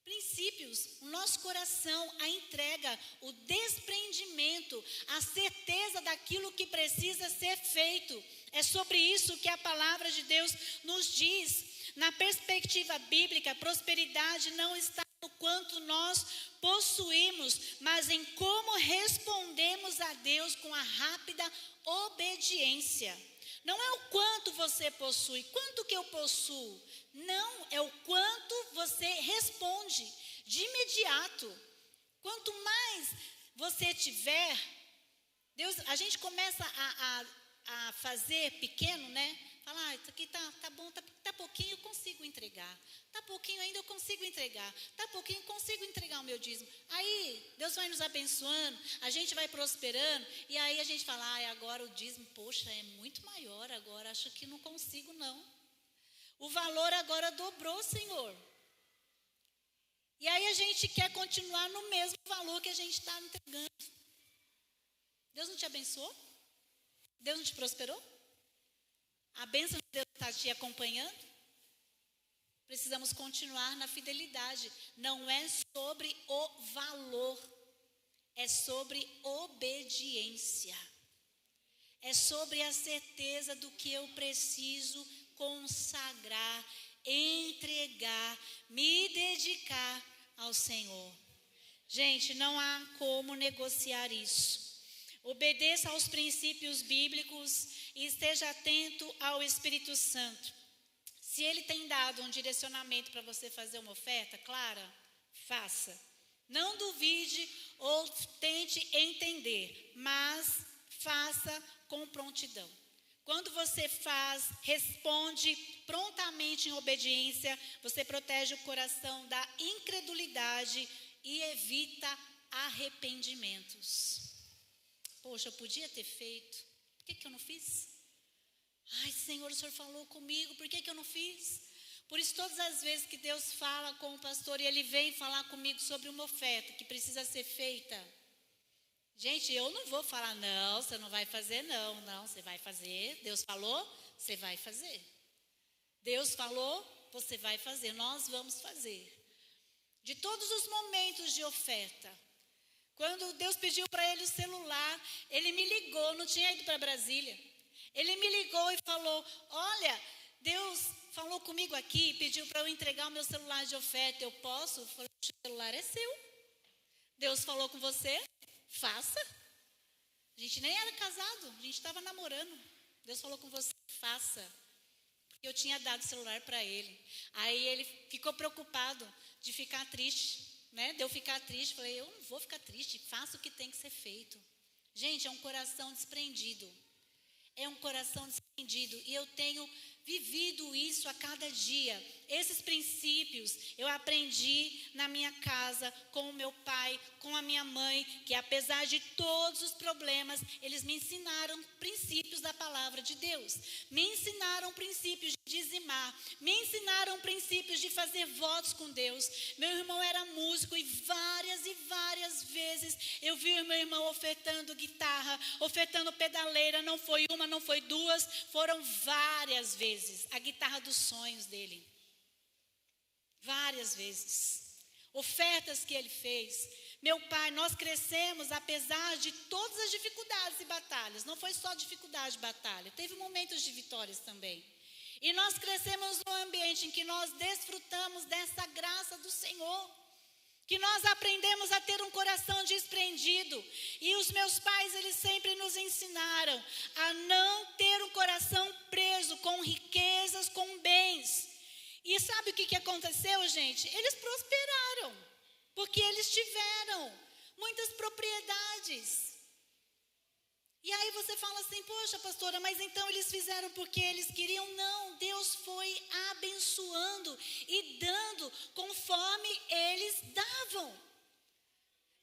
Princípios, o nosso coração, a entrega, o desprendimento, a certeza daquilo que precisa ser feito. É sobre isso que a palavra de Deus nos diz. Na perspectiva bíblica, prosperidade não está no quanto nós possuímos, mas em como respondemos a Deus com a rápida obediência. Não é o quanto você possui, quanto que eu possuo. Não, é o quanto você responde de imediato. Quanto mais você tiver, Deus, a gente começa a fazer pequeno, né? Falar, isso aqui tá bom, tá pouquinho, eu consigo entregar. Tá pouquinho ainda, eu consigo entregar. Tá pouquinho, eu consigo entregar o meu dízimo. Aí, Deus vai nos abençoando, a gente vai prosperando, e aí a gente fala, agora o dízimo, poxa, é muito maior agora, acho que não consigo não. O valor agora dobrou, Senhor. E aí a gente quer continuar no mesmo valor que a gente está entregando. Deus não te abençoou? Deus não te prosperou? A bênção de Deus está te acompanhando? Precisamos continuar na fidelidade. Não é sobre o valor, é sobre obediência. É sobre a certeza do que eu preciso consagrar, entregar, me dedicar ao Senhor. Gente, não há como negociar isso. Obedeça aos princípios bíblicos e esteja atento ao Espírito Santo. Se ele tem dado um direcionamento para você fazer uma oferta, clara, faça. Não duvide ou tente entender, mas faça com prontidão. Quando você faz, responde prontamente em obediência, você protege o coração da incredulidade e evita arrependimentos. Poxa, eu podia ter feito. Por que eu não fiz? Ai, Senhor, o Senhor falou comigo, por que eu não fiz? Por isso, todas as vezes que Deus fala com o pastor e ele vem falar comigo sobre uma oferta que precisa ser feita, gente, eu não vou falar, não, você não vai fazer, não, você vai fazer. Deus falou, você vai fazer. Deus falou, você vai fazer, nós vamos fazer. De todos os momentos de oferta, quando Deus pediu para ele o celular, ele me ligou, não tinha ido para Brasília. Ele me ligou e falou, olha, Deus falou comigo aqui, pediu para eu entregar o meu celular de oferta, eu posso? Eu falei, o celular é seu. Deus falou com você, faça. A gente nem era casado, a gente estava namorando. Deus falou com você, faça. Eu tinha dado o celular para ele. Aí ele ficou preocupado de ficar triste. né, de eu ficar triste. Falei, eu não vou ficar triste, faço o que tem que ser feito. Gente, é um coração desprendido. É um coração desprendido. E eu tenho vivido isso a cada dia. Esses princípios eu aprendi na minha casa, com o meu pai, com a minha mãe, que apesar de todos os problemas, eles me ensinaram princípios da palavra de Deus. Me ensinaram princípios de dizimar. Me ensinaram princípios de fazer votos com Deus. Meu irmão era músico e várias vezes eu vi o meu irmão ofertando guitarra, ofertando pedaleira. Não foi uma, não foi duas, foram várias vezes. A guitarra dos sonhos dele. Várias vezes. Ofertas que ele fez. Meu pai, nós crescemos apesar de todas as dificuldades e batalhas. Não foi só dificuldade e batalha. Teve momentos de vitórias também. E nós crescemos num ambiente em que nós desfrutamos dessa graça do Senhor. Que nós aprendemos a ter um coração desprendido. E os meus pais, eles sempre nos ensinaram a não ter um coração preso com riquezas, com bens. E sabe o que aconteceu, gente? Eles prosperaram, porque eles tiveram muitas propriedades. E aí você fala assim, poxa, pastora, mas então eles fizeram porque eles queriam? Não, Deus foi abençoando e dando conforme eles davam.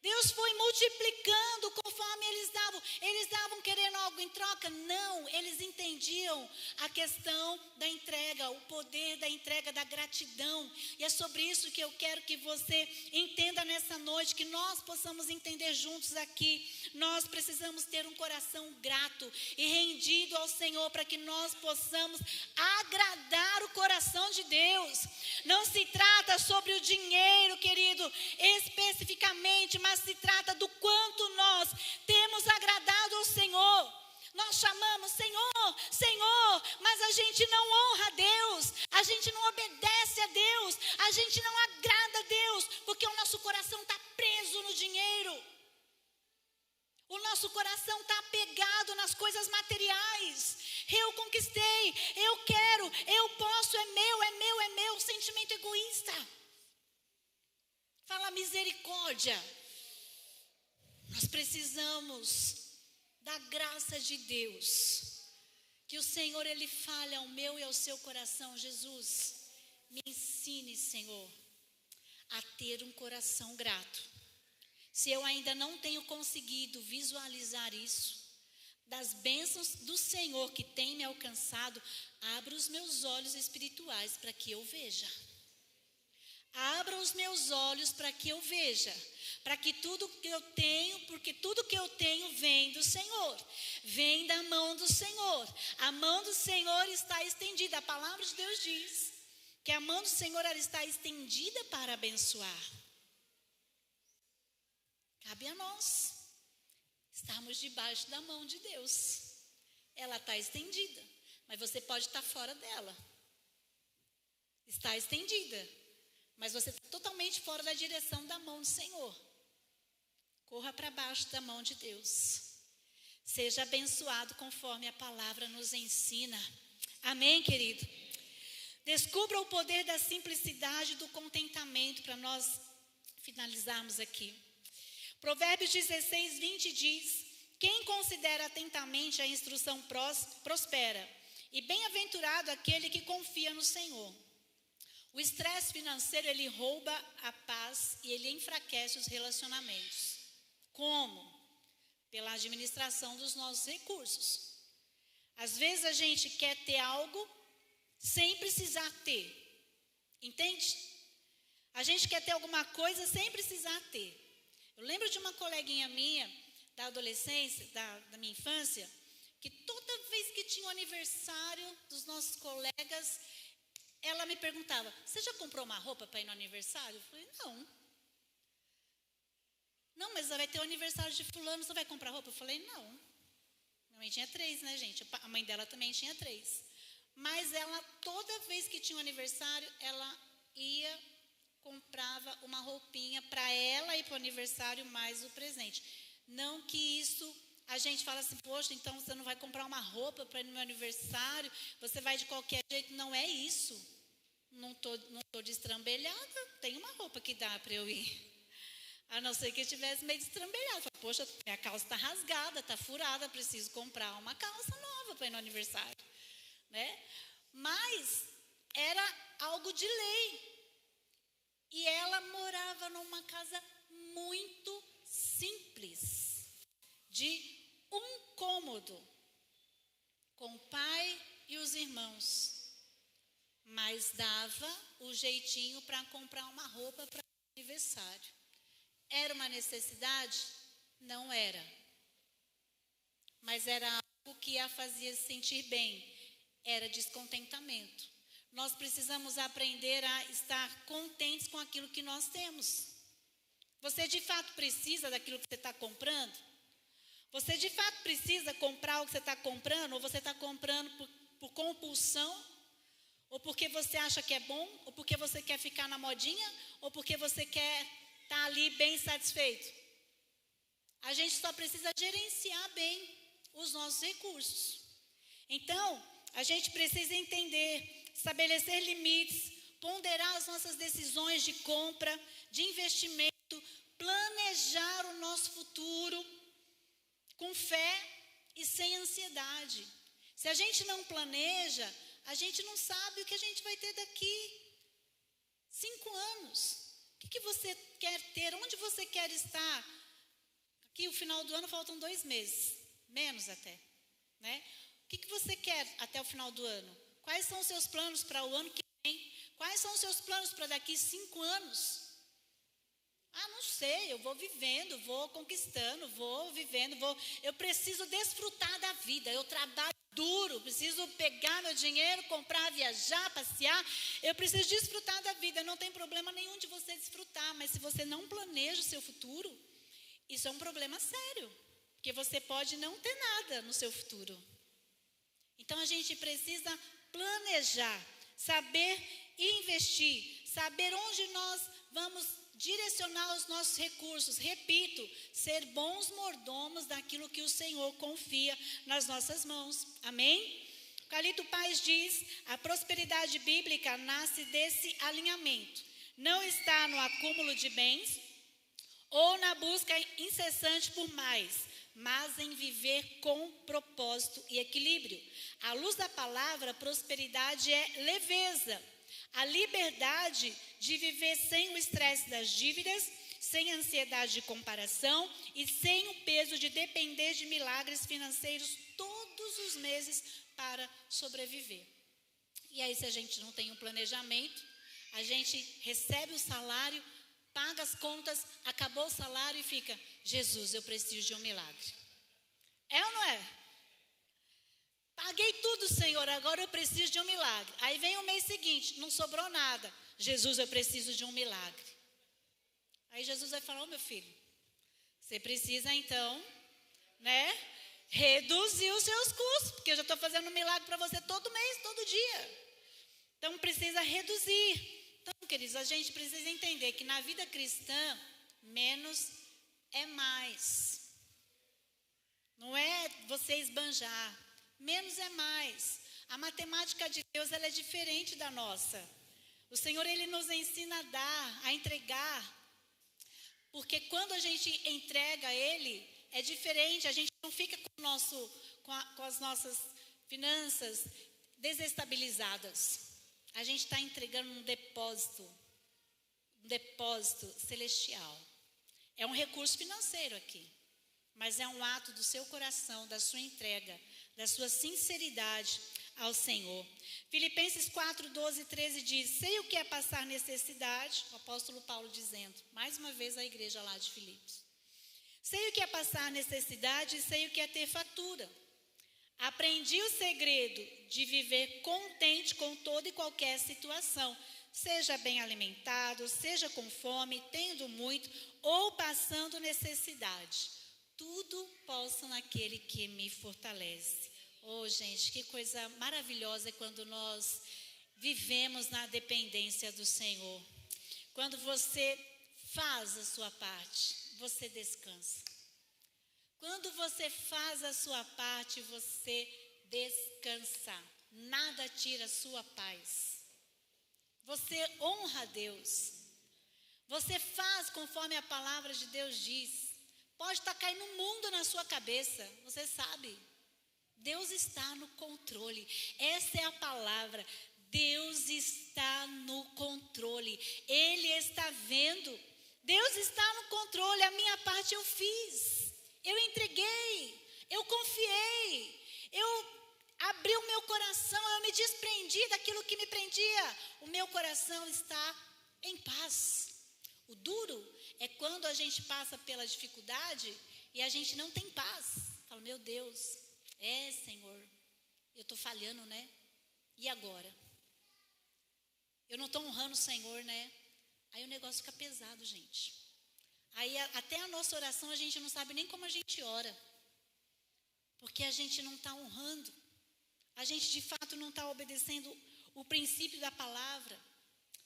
Deus foi multiplicando conforme eles davam. Eles davam querendo algo em troca? Não, eles entendiam a questão da entrega, o poder da entrega, da gratidão. E é sobre isso que eu quero que você entenda nessa noite, que nós possamos entender juntos aqui. Nós precisamos ter um coração grato e rendido ao Senhor para que nós possamos agradar o coração de Deus. Não se trata sobre o dinheiro, querido, especificamente, mas se trata do quanto nós temos agradado ao Senhor. Nós chamamos Senhor, Senhor, mas a gente não honra a Deus, a gente não obedece a Deus, a gente não agrada a Deus, porque o nosso coração está preso no dinheiro. O nosso coração está apegado nas coisas materiais. Eu conquistei, eu quero, eu posso, é meu, sentimento egoísta. Fala misericórdia. Nós precisamos da graça de Deus. Que o Senhor, Ele fale ao meu e ao seu coração. Jesus, me ensine, Senhor, a ter um coração grato. Se eu ainda não tenho conseguido visualizar isso, das bênçãos do Senhor que tem me alcançado, abra os meus olhos espirituais para que eu veja. Abra os meus olhos para que eu veja, para que tudo que eu tenho, porque tudo que eu tenho vem do Senhor, vem da mão do Senhor. A mão do Senhor está estendida. A palavra de Deus diz que a mão do Senhor, ela está estendida para abençoar. Cabe a nós estarmos debaixo da mão de Deus. Ela está estendida, mas você pode estar fora dela. Está estendida, mas você está totalmente fora da direção da mão do Senhor. Corra para baixo da mão de Deus. Seja abençoado conforme a palavra nos ensina. Amém, querido? Descubra o poder da simplicidade e do contentamento para nós finalizarmos aqui. Provérbios 16, 20 diz: quem considera atentamente a instrução prospera, e bem-aventurado aquele que confia no Senhor. O estresse financeiro, ele rouba a paz e ele enfraquece os relacionamentos. Como? Pela administração dos nossos recursos. Às vezes a gente quer ter algo sem precisar ter. Entende? A gente quer ter alguma coisa sem precisar ter. Eu lembro de uma coleguinha minha, da adolescência, da minha infância, que toda vez que tinha o aniversário dos nossos colegas, ela me perguntava: você já comprou uma roupa para ir no aniversário? Eu falei: não. Não, mas vai ter o aniversário de fulano, você vai comprar roupa? Eu falei: não. Minha mãe tinha 3, né, gente? A mãe dela também tinha 3. Mas ela, toda vez que tinha um aniversário, ela ia, comprava uma roupinha para ela ir para o aniversário mais o presente. Não que isso, a gente fala assim: poxa, então você não vai comprar uma roupa para ir no meu aniversário, você vai de qualquer jeito. Não é isso. Não tô destrambelhada, tem uma roupa que dá para eu ir. A não ser que estivesse meio destrambelhado. Falei, poxa, minha calça está rasgada, está furada, preciso comprar uma calça nova para ir no aniversário. Né? Mas era algo de lei. E ela morava numa casa muito simples, de um cômodo, com o pai e os irmãos. Mas dava o jeitinho para comprar uma roupa para o aniversário. Era uma necessidade? Não era. Mas era algo que a fazia se sentir bem. Era descontentamento. Nós precisamos aprender a estar contentes com aquilo que nós temos. Você de fato precisa daquilo que você está comprando? Você de fato precisa comprar o que você está comprando? Ou você está comprando por compulsão? Ou porque você acha que é bom? Ou porque você quer ficar na modinha? Ou porque você quer estar ali bem satisfeito? A gente só precisa gerenciar bem os nossos recursos. Então, a gente precisa entender, estabelecer limites, ponderar as nossas decisões de compra, de investimento, planejar o nosso futuro com fé e sem ansiedade. Se a gente não planeja, a gente não sabe o que a gente vai ter daqui 5 anos. O que você quer ter? Onde você quer estar? Aqui, o final do ano, faltam 2 meses. Menos até. Né? O que você quer até o final do ano? Quais são os seus planos para o ano que vem? Quais são os seus planos para daqui 5 anos? Não sei, eu vou vivendo, vou conquistando, vou vivendo, eu preciso desfrutar da vida, eu trabalho duro, preciso pegar meu dinheiro, comprar, viajar, passear, eu preciso desfrutar da vida. Não tem problema nenhum de você desfrutar, mas se você não planeja o seu futuro, isso é um problema sério, porque você pode não ter nada no seu futuro. Então a gente precisa planejar, saber investir, saber onde nós vamos direcionar os nossos recursos. Repito, ser bons mordomos daquilo que o Senhor confia nas nossas mãos. Amém? Carlito Paz diz, a prosperidade bíblica nasce desse alinhamento. Não está no acúmulo de bens ou na busca incessante por mais, mas em viver com propósito e equilíbrio. À luz da palavra, prosperidade é leveza, a liberdade de viver sem o estresse das dívidas, sem a ansiedade de comparação e sem o peso de depender de milagres financeiros todos os meses para sobreviver. E aí, se a gente não tem um planejamento, a gente recebe o salário, paga as contas, acabou o salário e fica, Jesus, eu preciso de um milagre. É ou não é? Paguei tudo, Senhor, agora eu preciso de um milagre. Aí vem o mês seguinte, não sobrou nada. Jesus, eu preciso de um milagre. Aí Jesus vai falar, meu filho, você precisa então, reduzir os seus custos, porque eu já estou fazendo um milagre para você todo mês, todo dia. Então precisa reduzir. Então, queridos, a gente precisa entender que na vida cristã, menos é mais. Não é você esbanjar. Menos é mais. A matemática de Deus, ela é diferente da nossa. O Senhor, Ele nos ensina a dar, a entregar. Porque quando a gente entrega a Ele, é diferente. A gente não fica com as nossas finanças desestabilizadas. A gente está entregando um depósito celestial. É um recurso financeiro aqui. Mas é um ato do seu coração, da sua entrega, da sua sinceridade ao Senhor. Filipenses 4, 12 e 13 diz, sei o que é passar necessidade, o apóstolo Paulo dizendo, mais uma vez a igreja lá de Filipos. Sei o que é passar necessidade e sei o que é ter fartura. Aprendi o segredo de viver contente com toda e qualquer situação, seja bem alimentado, seja com fome, tendo muito ou passando necessidade. Tudo posso naquele que me fortalece. Gente, que coisa maravilhosa é quando nós vivemos na dependência do Senhor. Quando você faz a sua parte, você descansa. Quando você faz a sua parte, você descansa. Nada tira a sua paz. Você honra a Deus. Você faz conforme a palavra de Deus diz. Pode estar caindo um mundo na sua cabeça, você sabe. Deus está no controle. Essa é a palavra. Deus está no controle. Ele está vendo. Deus está no controle. A minha parte eu fiz. Eu entreguei. Eu confiei. Eu abri o meu coração. Eu me desprendi daquilo que me prendia. O meu coração está em paz. O duro é quando a gente passa pela dificuldade e a gente não tem paz. Fala, meu Deus, Senhor, eu estou falhando, né? E agora? Eu não estou honrando o Senhor, né? Aí o negócio fica pesado, gente. Aí até a nossa oração a gente não sabe nem como a gente ora. Porque a gente não está honrando. A gente de fato não está obedecendo o princípio da palavra.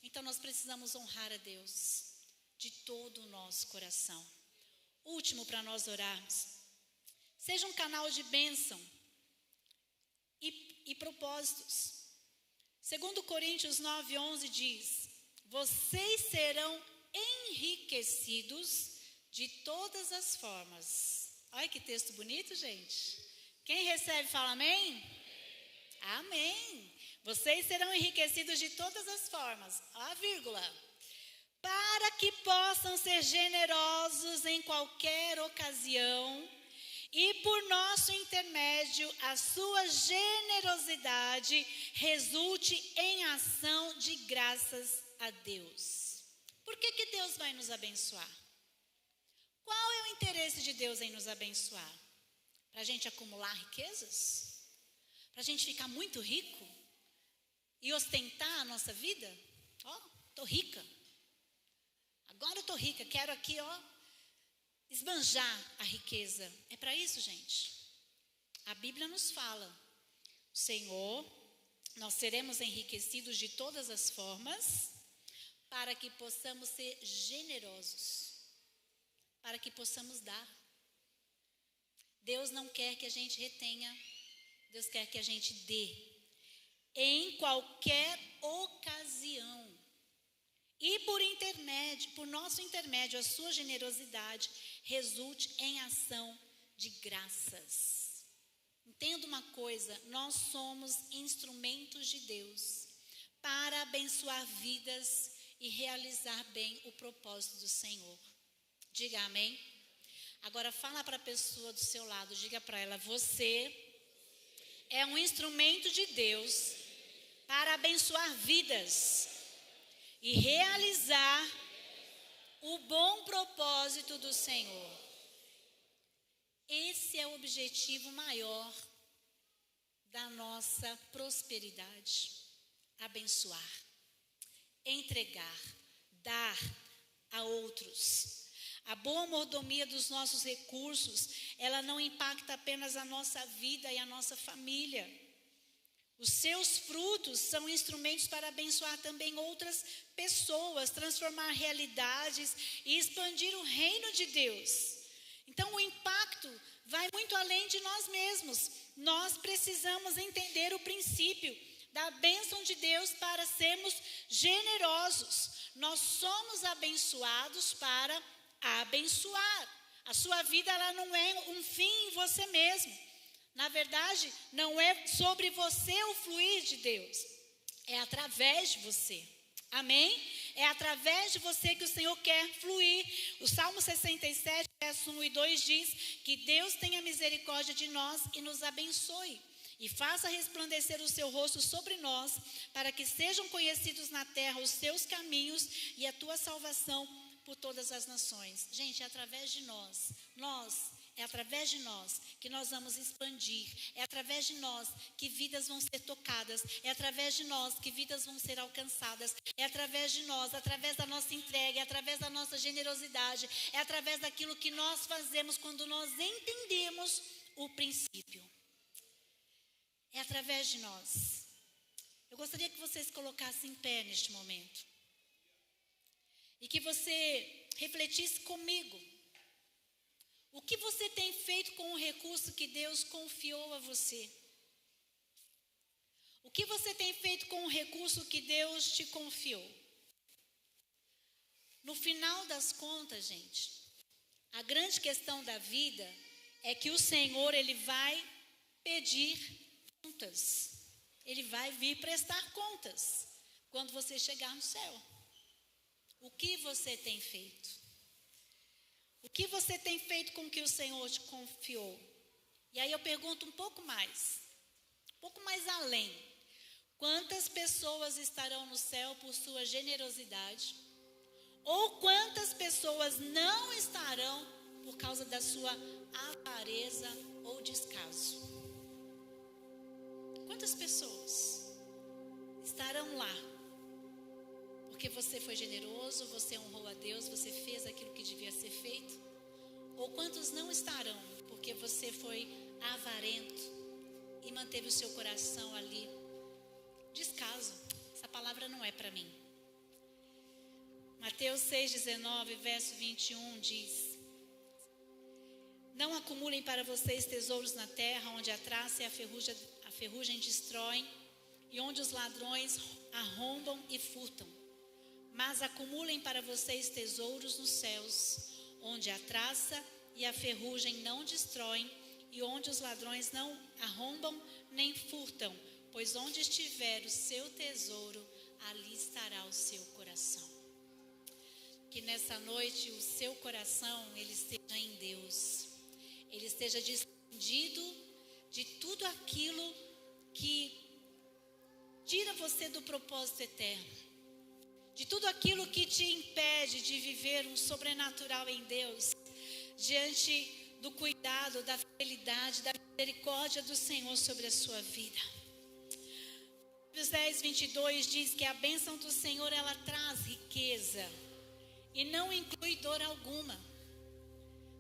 Então nós precisamos honrar a Deus de todo o nosso coração. Último para nós orarmos. Seja um canal de bênção e propósitos. Segundo Coríntios 9:11 diz: vocês serão enriquecidos de todas as formas. Olha que texto bonito, gente. Quem recebe fala amém? Amém. Vocês serão enriquecidos de todas as formas. Ó a vírgula. Para que possam ser generosos em qualquer ocasião e por nosso intermédio a sua generosidade resulte em ação de graças a Deus. Por que Deus vai nos abençoar? Qual é o interesse de Deus em nos abençoar? Para a gente acumular riquezas? Para a gente ficar muito rico? E ostentar a nossa vida? Ó, estou rica. Agora eu estou rica, quero aqui, esbanjar a riqueza. É para isso, gente. A Bíblia nos fala, Senhor, nós seremos enriquecidos de todas as formas, para que possamos ser generosos, para que possamos dar. Deus não quer que a gente retenha, Deus quer que a gente dê, em qualquer ocasião. E por nosso intermédio, a sua generosidade resulte em ação de graças. Entenda uma coisa, nós somos instrumentos de Deus para abençoar vidas e realizar bem o propósito do Senhor. Diga amém. Agora fala para a pessoa do seu lado, diga para ela, você é um instrumento de Deus para abençoar vidas e realizar o bom propósito do Senhor. Esse é o objetivo maior da nossa prosperidade. Abençoar, entregar, dar a outros. A boa mordomia dos nossos recursos, ela não impacta apenas a nossa vida e a nossa família. Os seus frutos são instrumentos para abençoar também outras pessoas, transformar realidades e expandir o reino de Deus. Então, o impacto vai muito além de nós mesmos. Nós precisamos entender o princípio da bênção de Deus para sermos generosos. Nós somos abençoados para abençoar. A sua vida ela não é um fim em você mesmo. Na verdade, não é sobre você o fluir de Deus. É através de você. Amém? É através de você que o Senhor quer fluir. O Salmo 67, verso 1 e 2 diz que Deus tenha misericórdia de nós e nos abençoe. E faça resplandecer o seu rosto sobre nós, para que sejam conhecidos na terra os seus caminhos e a tua salvação por todas as nações. Gente, é através de é através de nós que nós vamos expandir. É através de nós que vidas vão ser tocadas. É através de nós que vidas vão ser alcançadas. É através de nós, através da nossa entrega, é através da nossa generosidade. É através daquilo que nós fazemos quando nós entendemos o princípio. É através de nós. Eu gostaria que vocês colocassem em pé neste momento. E que você refletisse comigo. O que você tem feito com o recurso que Deus confiou a você? O que você tem feito com o recurso que Deus te confiou? No final das contas, gente, a grande questão da vida é que o Senhor, Ele vai pedir contas. Ele vai vir prestar contas quando você chegar no céu. O que você tem feito? O que você tem feito com o que o Senhor te confiou? E aí eu pergunto um pouco mais além. Quantas pessoas estarão no céu por sua generosidade? Ou quantas pessoas não estarão por causa da sua avareza ou descaso? Quantas pessoas estarão lá porque você foi generoso, você honrou a Deus, você fez aquilo que devia ser feito? Ou quantos não estarão porque você foi avarento e manteve o seu coração ali? Descaso. Essa palavra não é para mim. Mateus 6,19, verso 21 diz: não acumulem para vocês tesouros na terra, onde a traça e a ferrugem destroem, e onde os ladrões arrombam e furtam. Mas acumulem para vocês tesouros nos céus, onde a traça e a ferrugem não destroem, e onde os ladrões não arrombam nem furtam. Pois onde estiver o seu tesouro, ali estará o seu coração. Que nessa noite o seu coração, ele esteja em Deus. Ele esteja desprendido de tudo aquilo que tira você do propósito eterno. De tudo aquilo que te impede de viver um sobrenatural em Deus. Diante do cuidado, da fidelidade, da misericórdia do Senhor sobre a sua vida. Provérbios 10:22 diz que a bênção do Senhor, ela traz riqueza e não inclui dor alguma.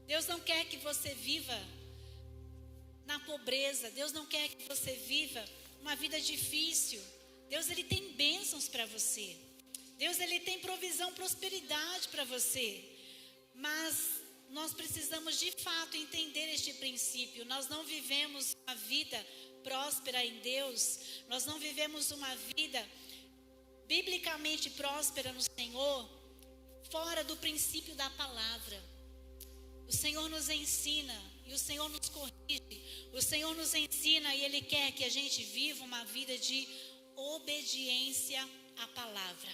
Deus não quer que você viva na pobreza. Deus não quer que você viva uma vida difícil. Deus, Ele tem bênçãos para você. Deus, Ele tem provisão, prosperidade para você. Mas nós precisamos de fato entender este princípio. Nós não vivemos uma vida próspera em Deus, nós não vivemos uma vida biblicamente próspera no Senhor fora do princípio da palavra. O Senhor nos ensina e o Senhor nos corrige, o Senhor nos ensina e Ele quer que a gente viva uma vida de obediência à palavra.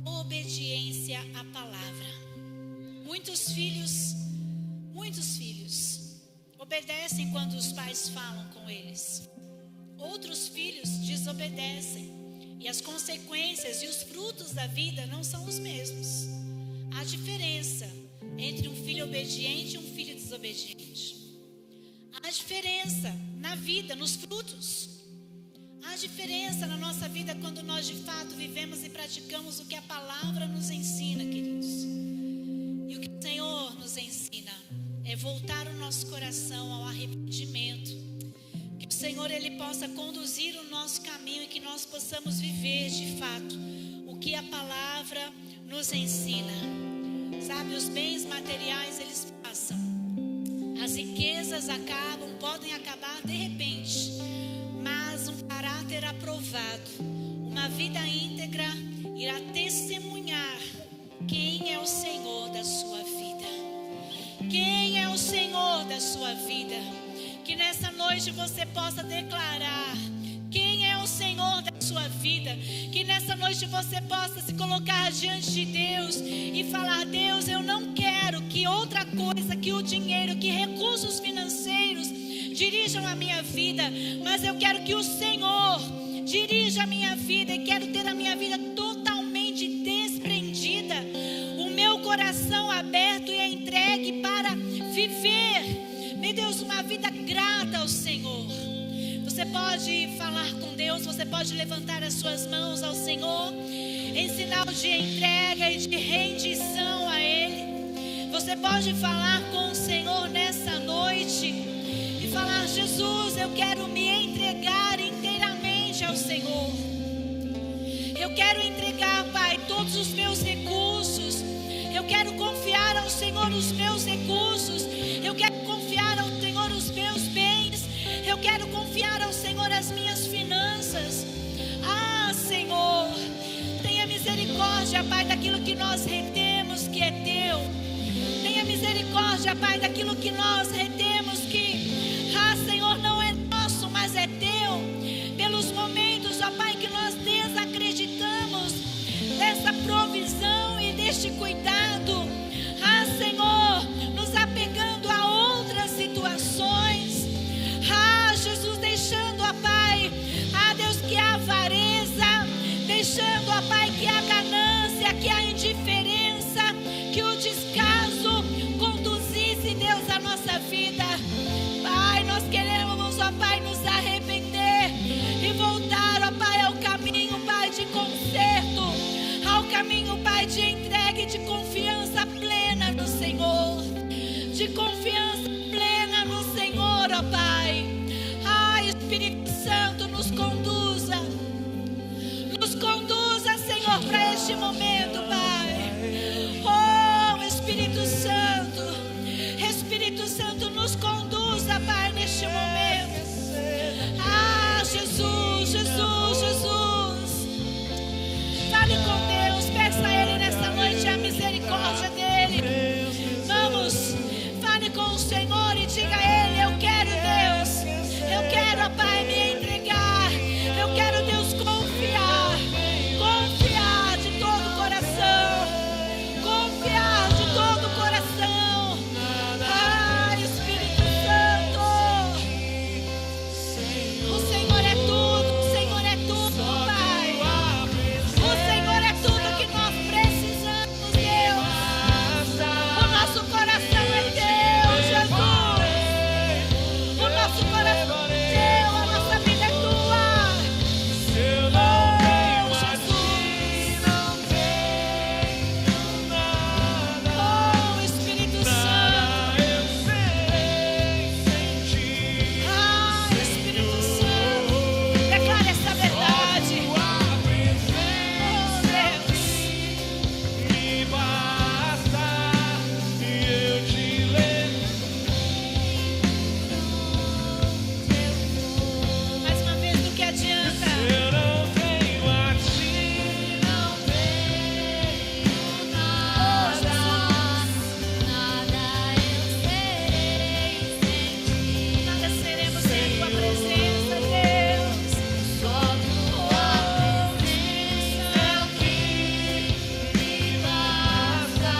Obediência à palavra. Muitos filhos obedecem quando os pais falam com eles. Outros filhos desobedecem. E as consequências e os frutos da vida não são os mesmos. Há diferença entre um filho obediente e um filho desobediente. Há diferença na vida, nos frutos. Há diferença na nossa vida quando nós de fato vivemos e praticamos o que a palavra nos ensina, queridos. E o que o Senhor nos ensina é voltar o nosso coração ao arrependimento. Que o Senhor, Ele possa conduzir o nosso caminho e que nós possamos viver de fato o que a palavra nos ensina. Sabe, os bens materiais, eles passam. As riquezas acabam, podem acabar de repente. Mas um caráter aprovado, uma vida íntegra, irá testemunhar quem é o Senhor da sua vida. Quem é o Senhor da sua vida? Que nessa noite você possa declarar quem é o Senhor da sua vida. Que nessa noite você possa se colocar diante de Deus e falar: Deus, eu não quero que outra coisa, que o dinheiro, que recursos financeiros dirijam a minha vida, mas eu quero que o Senhor dirija a minha vida e quero ter a minha vida totalmente desprendida, o meu coração aberto e entregue para viver, meu Deus, uma vida grata ao Senhor. Você pode falar com Deus, você pode levantar as suas mãos ao Senhor em sinal de entrega e de rendição a Ele. Você pode falar com o Senhor nessa noite e falar: Jesus, eu quero me entregar inteiramente ao Senhor. Eu quero entregar, Pai, todos os meus recursos. Eu quero confiar ao Senhor os meus recursos. Eu quero confiar ao Senhor os meus bens. Eu quero confiar ao Senhor as minhas finanças. Ah, Senhor, tenha misericórdia, Pai, daquilo que que nós retemos que é teu. Tenha misericórdia, Pai, daquilo que nós retemos que, Senhor, não é nosso, mas é teu. Pelos momentos, ó Pai, que nós desacreditamos dessa provisão e deste cuidado, Senhor, nos apegando a outras situações, Jesus, deixando, ó Pai, Deus, que a avareza, deixando, ó Pai, que a ganância, que a indiferença, que o descaso conduzisse, Deus, a nossa vida. Pai, nós queremos, ó Pai, nos arrepender e voltar, ó Pai, ao caminho, Pai, de conserto, ao caminho, Pai, de entrega e de confiança plena no Senhor, de confiança plena no Senhor, ó Pai. Espírito Santo, nos conduza, Senhor, para este momento, Pai. Oh, Espírito Santo, nos conduza, Pai, neste momento. Jesus. Fale com Deus, peça a Ele nesta noite a misericórdia dEle. Vamos, fale com o Senhor e diga a Ele: eu quero, Deus, eu quero, ó Pai, me entregar. Eu quero, Deus, confiar de todo o coração, confiar de todo o coração. Espírito Santo, o Senhor é tudo, Pai. O Senhor é tudo que nós precisamos, Deus. O nosso coração é teu, Jesus. O nosso coração é teu, a nossa vida é tua. Espírito Santo. Espírito Santo, declara essa verdade. Deus. Mais uma vez, do que adianta? Nada seremos sem tua presença, Deus. Só tua presença é o que me basta.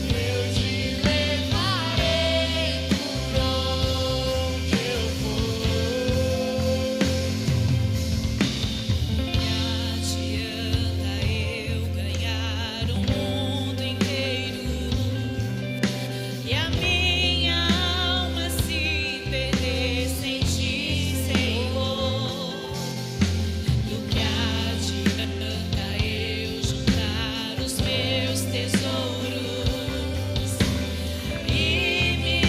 Eu te levarei por onde eu for. Adianta eu ganhar o mundo inteiro e a minha alma se perder sem ti, Senhor? Do que adianta eu juntar os meus tesouros e me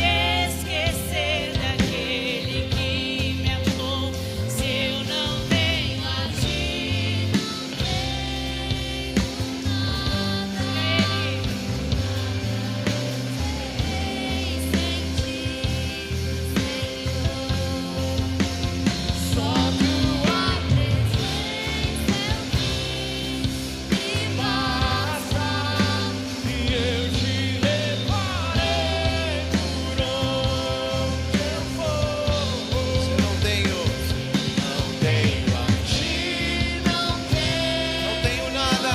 esquecer daquele que me amou, se eu não tenho a ti? Só tua presença me basta. Eu te levarei por onde eu for. Não tenho a ti, Não tenho nada,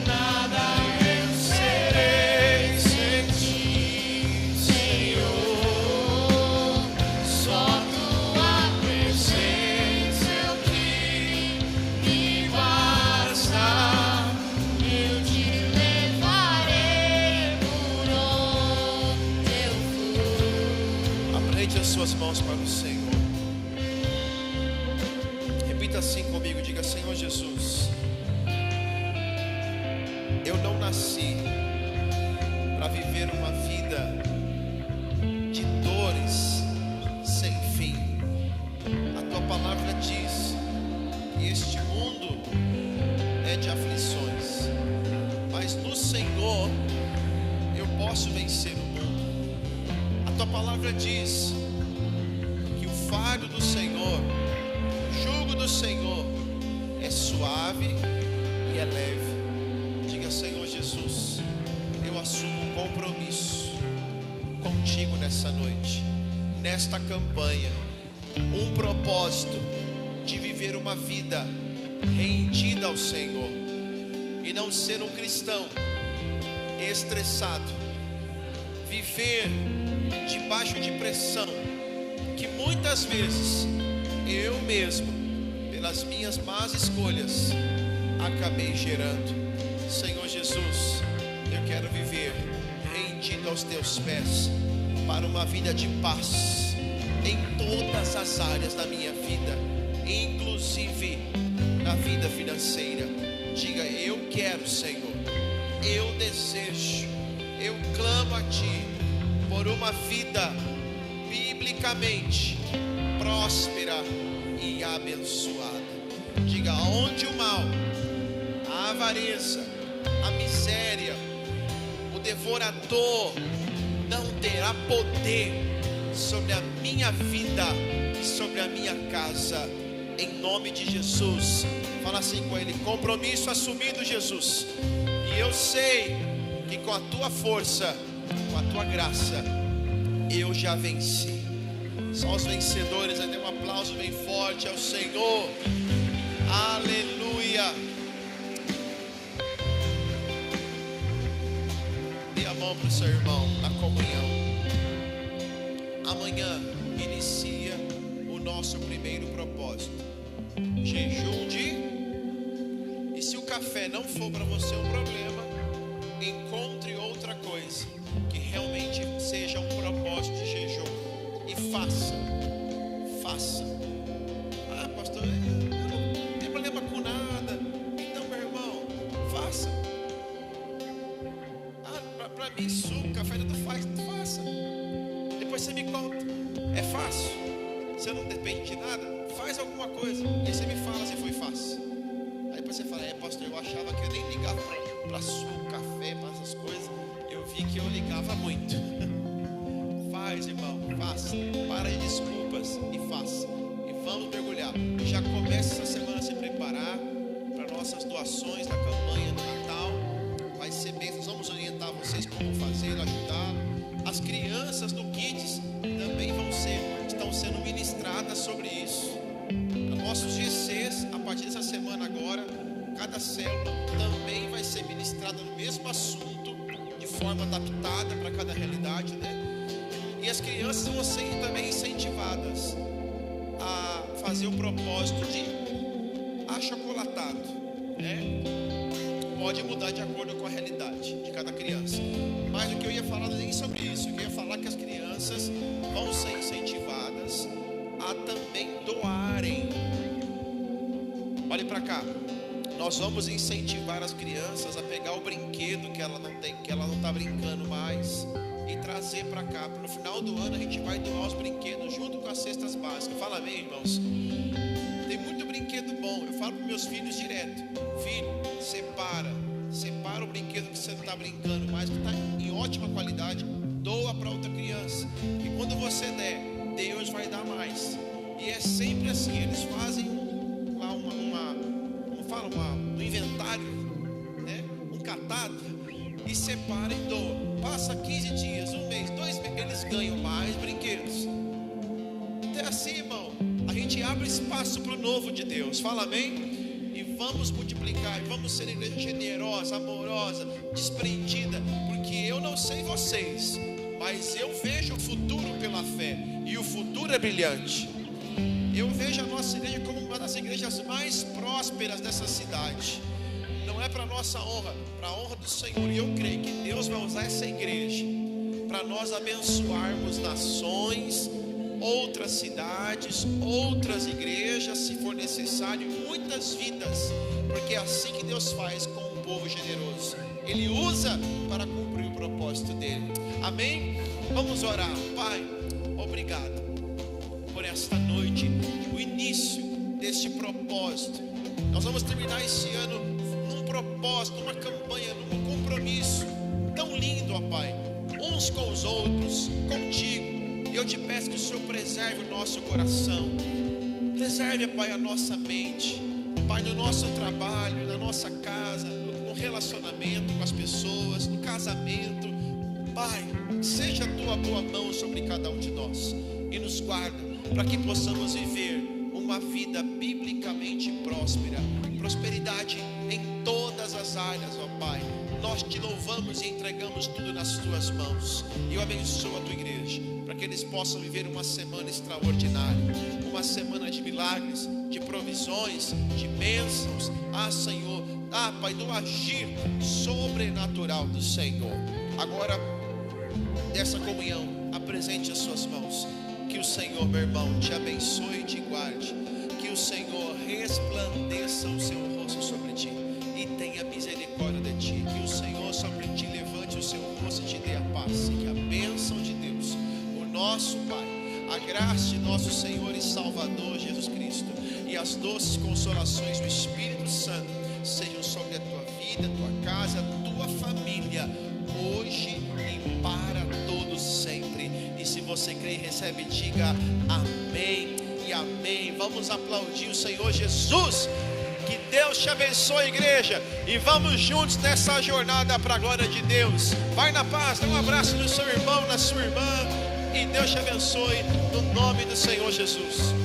nada eu serei sem ti, Senhor. Só tua presença é o que me basta. Eu te levarei por onde eu for. Apresente as suas mãos para o Senhor. Repita assim comigo, diga: Senhor Jesus, eu não nasci para viver uma vida de dores sem fim. A tua palavra diz que este mundo é de aflições, mas no Senhor eu posso vencer o mundo. A tua palavra diz que o fardo do Senhor, o jugo do Senhor é suave e é leve. Diga: Senhor Jesus, eu assumo um compromisso contigo nessa noite, nesta campanha, um propósito de viver uma vida rendida ao Senhor e não ser um cristão estressado, viver debaixo de pressão que muitas vezes eu mesmo, pelas minhas más escolhas, acabei gerando. Senhor Jesus, eu quero viver rendido aos teus pés para uma vida de paz em todas as áreas da minha vida, inclusive na vida financeira. Diga: eu quero, Senhor, eu desejo, eu clamo a Ti por uma vida biblicamente próspera e abençoada. Diga: onde o mal, a avareza, a miséria, o devorador não terá poder sobre a minha vida e sobre a minha casa, em nome de Jesus. Fala assim com ele: compromisso assumido, Jesus, e eu sei que com a tua força, com a tua graça, eu já venci. Só os vencedores, aí dê um aplauso bem forte ao Senhor. Aleluia. Dê a mão para o seu irmão na comunhão. Amanhã inicia o nosso primeiro propósito, jejum de... E se o café não for para você um problema, encontre outra coisa que realmente seja um propósito de jejum e faça. Ah, pastor, eu não tenho problema com nada. Então, meu irmão, faça. Ah, para mim suco, café, tudo faz, faça. Depois você me conta. É fácil? Você não depende de nada? Faz alguma coisa e aí você me fala se foi fácil. Aí depois você fala: pastor, eu achava que eu nem ligava para suco, café, para essas coisas. Eu vi que eu ligava muito. Faz, irmão, faça. Para de desculpas e faça. E vamos mergulhar. Já começa essa semana a se preparar para nossas doações da campanha do Natal. Vai ser bem, nós vamos orientar vocês como fazer, ajudar. As crianças no Kids também estão sendo ministradas sobre isso. Nossos GCs, a partir dessa semana agora, cada célula também vai ser ministrada no mesmo assunto, de forma adaptada para cada realidade, né? E as crianças vão ser também incentivadas a fazer o propósito de achocolatado, né? Pode mudar de acordo com a realidade de cada criança. Mas o que eu ia falar não é nem sobre isso. Eu ia falar que as crianças vão ser incentivadas a também doarem. Olhe para cá. Nós vamos incentivar as crianças a pegar o brinquedo que ela não tem, que ela não está brincando mais, e trazer para cá. No final do ano a gente vai doar os brinquedos junto com as cestas básicas. Fala bem, irmãos. Tem muito brinquedo bom. Eu falo para meus filhos direto: filho, separa o brinquedo que você não está brincando mais, que está em ótima qualidade, doa para outra criança. E quando você der, Deus vai dar mais. E é sempre assim. Eles fazem lá um inventário, né? Um catado, e separa e doa. Passa 15 dias, um mês, 2 meses, eles ganham mais brinquedos. É assim, irmão. A gente abre espaço para o novo de Deus. Fala amém? E vamos multiplicar, e vamos ser igreja generosa, amorosa, desprendida, porque eu não sei vocês, mas eu vejo o futuro pela fé, e o futuro é brilhante. Eu vejo a nossa igreja como uma das igrejas mais prósperas dessa cidade. Não é para nossa honra, para a honra do Senhor. E eu creio que Deus vai usar essa igreja para nós abençoarmos nações, outras cidades, outras igrejas, se for necessário, muitas vidas, porque é assim que Deus faz com um povo generoso. Ele usa para cumprir o propósito dele. Amém? Vamos orar. Pai, obrigado por esta noite, o início deste propósito. Nós vamos terminar esse ano num propósito, numa campanha, num compromisso tão lindo, ó Pai, uns com os outros, contigo. E eu te peço que o Senhor preserve o nosso coração, preserve, Pai, a nossa mente, Pai, no nosso trabalho, na nossa casa, no relacionamento com as pessoas, no casamento. Pai, seja a tua boa mão sobre cada um de nós e nos guarda para que possamos viver uma vida biblicamente próspera, prosperidade em todas as áreas, ó Pai. Nós te louvamos e entregamos tudo nas tuas mãos. E eu abençoo a tua igreja para que eles possam viver uma semana extraordinária, uma semana de milagres, de provisões, de bênçãos. Senhor, Pai, do agir sobrenatural do Senhor. Agora, dessa comunhão, apresente as suas mãos. Que o Senhor, meu irmão, te abençoe e te guarde. Que o Senhor resplandeça o seu rosto sobre ti e tenha misericórdia de ti. Que o Senhor sobre ti levante o seu rosto e te dê a paz. E que a bênção de Deus, o nosso Pai, a graça de nosso Senhor e Salvador Jesus Cristo e as doces consolações do Espírito Santo sejam sobre a tua vida, a tua casa, a tua família, hoje e para todos sempre. E se você crê e recebe, diga amém e amém. Vamos aplaudir o Senhor Jesus. Que Deus te abençoe, igreja, e vamos juntos nessa jornada para a glória de Deus. Vai na paz, dá um abraço no seu irmão, na sua irmã, e Deus te abençoe no nome do Senhor Jesus.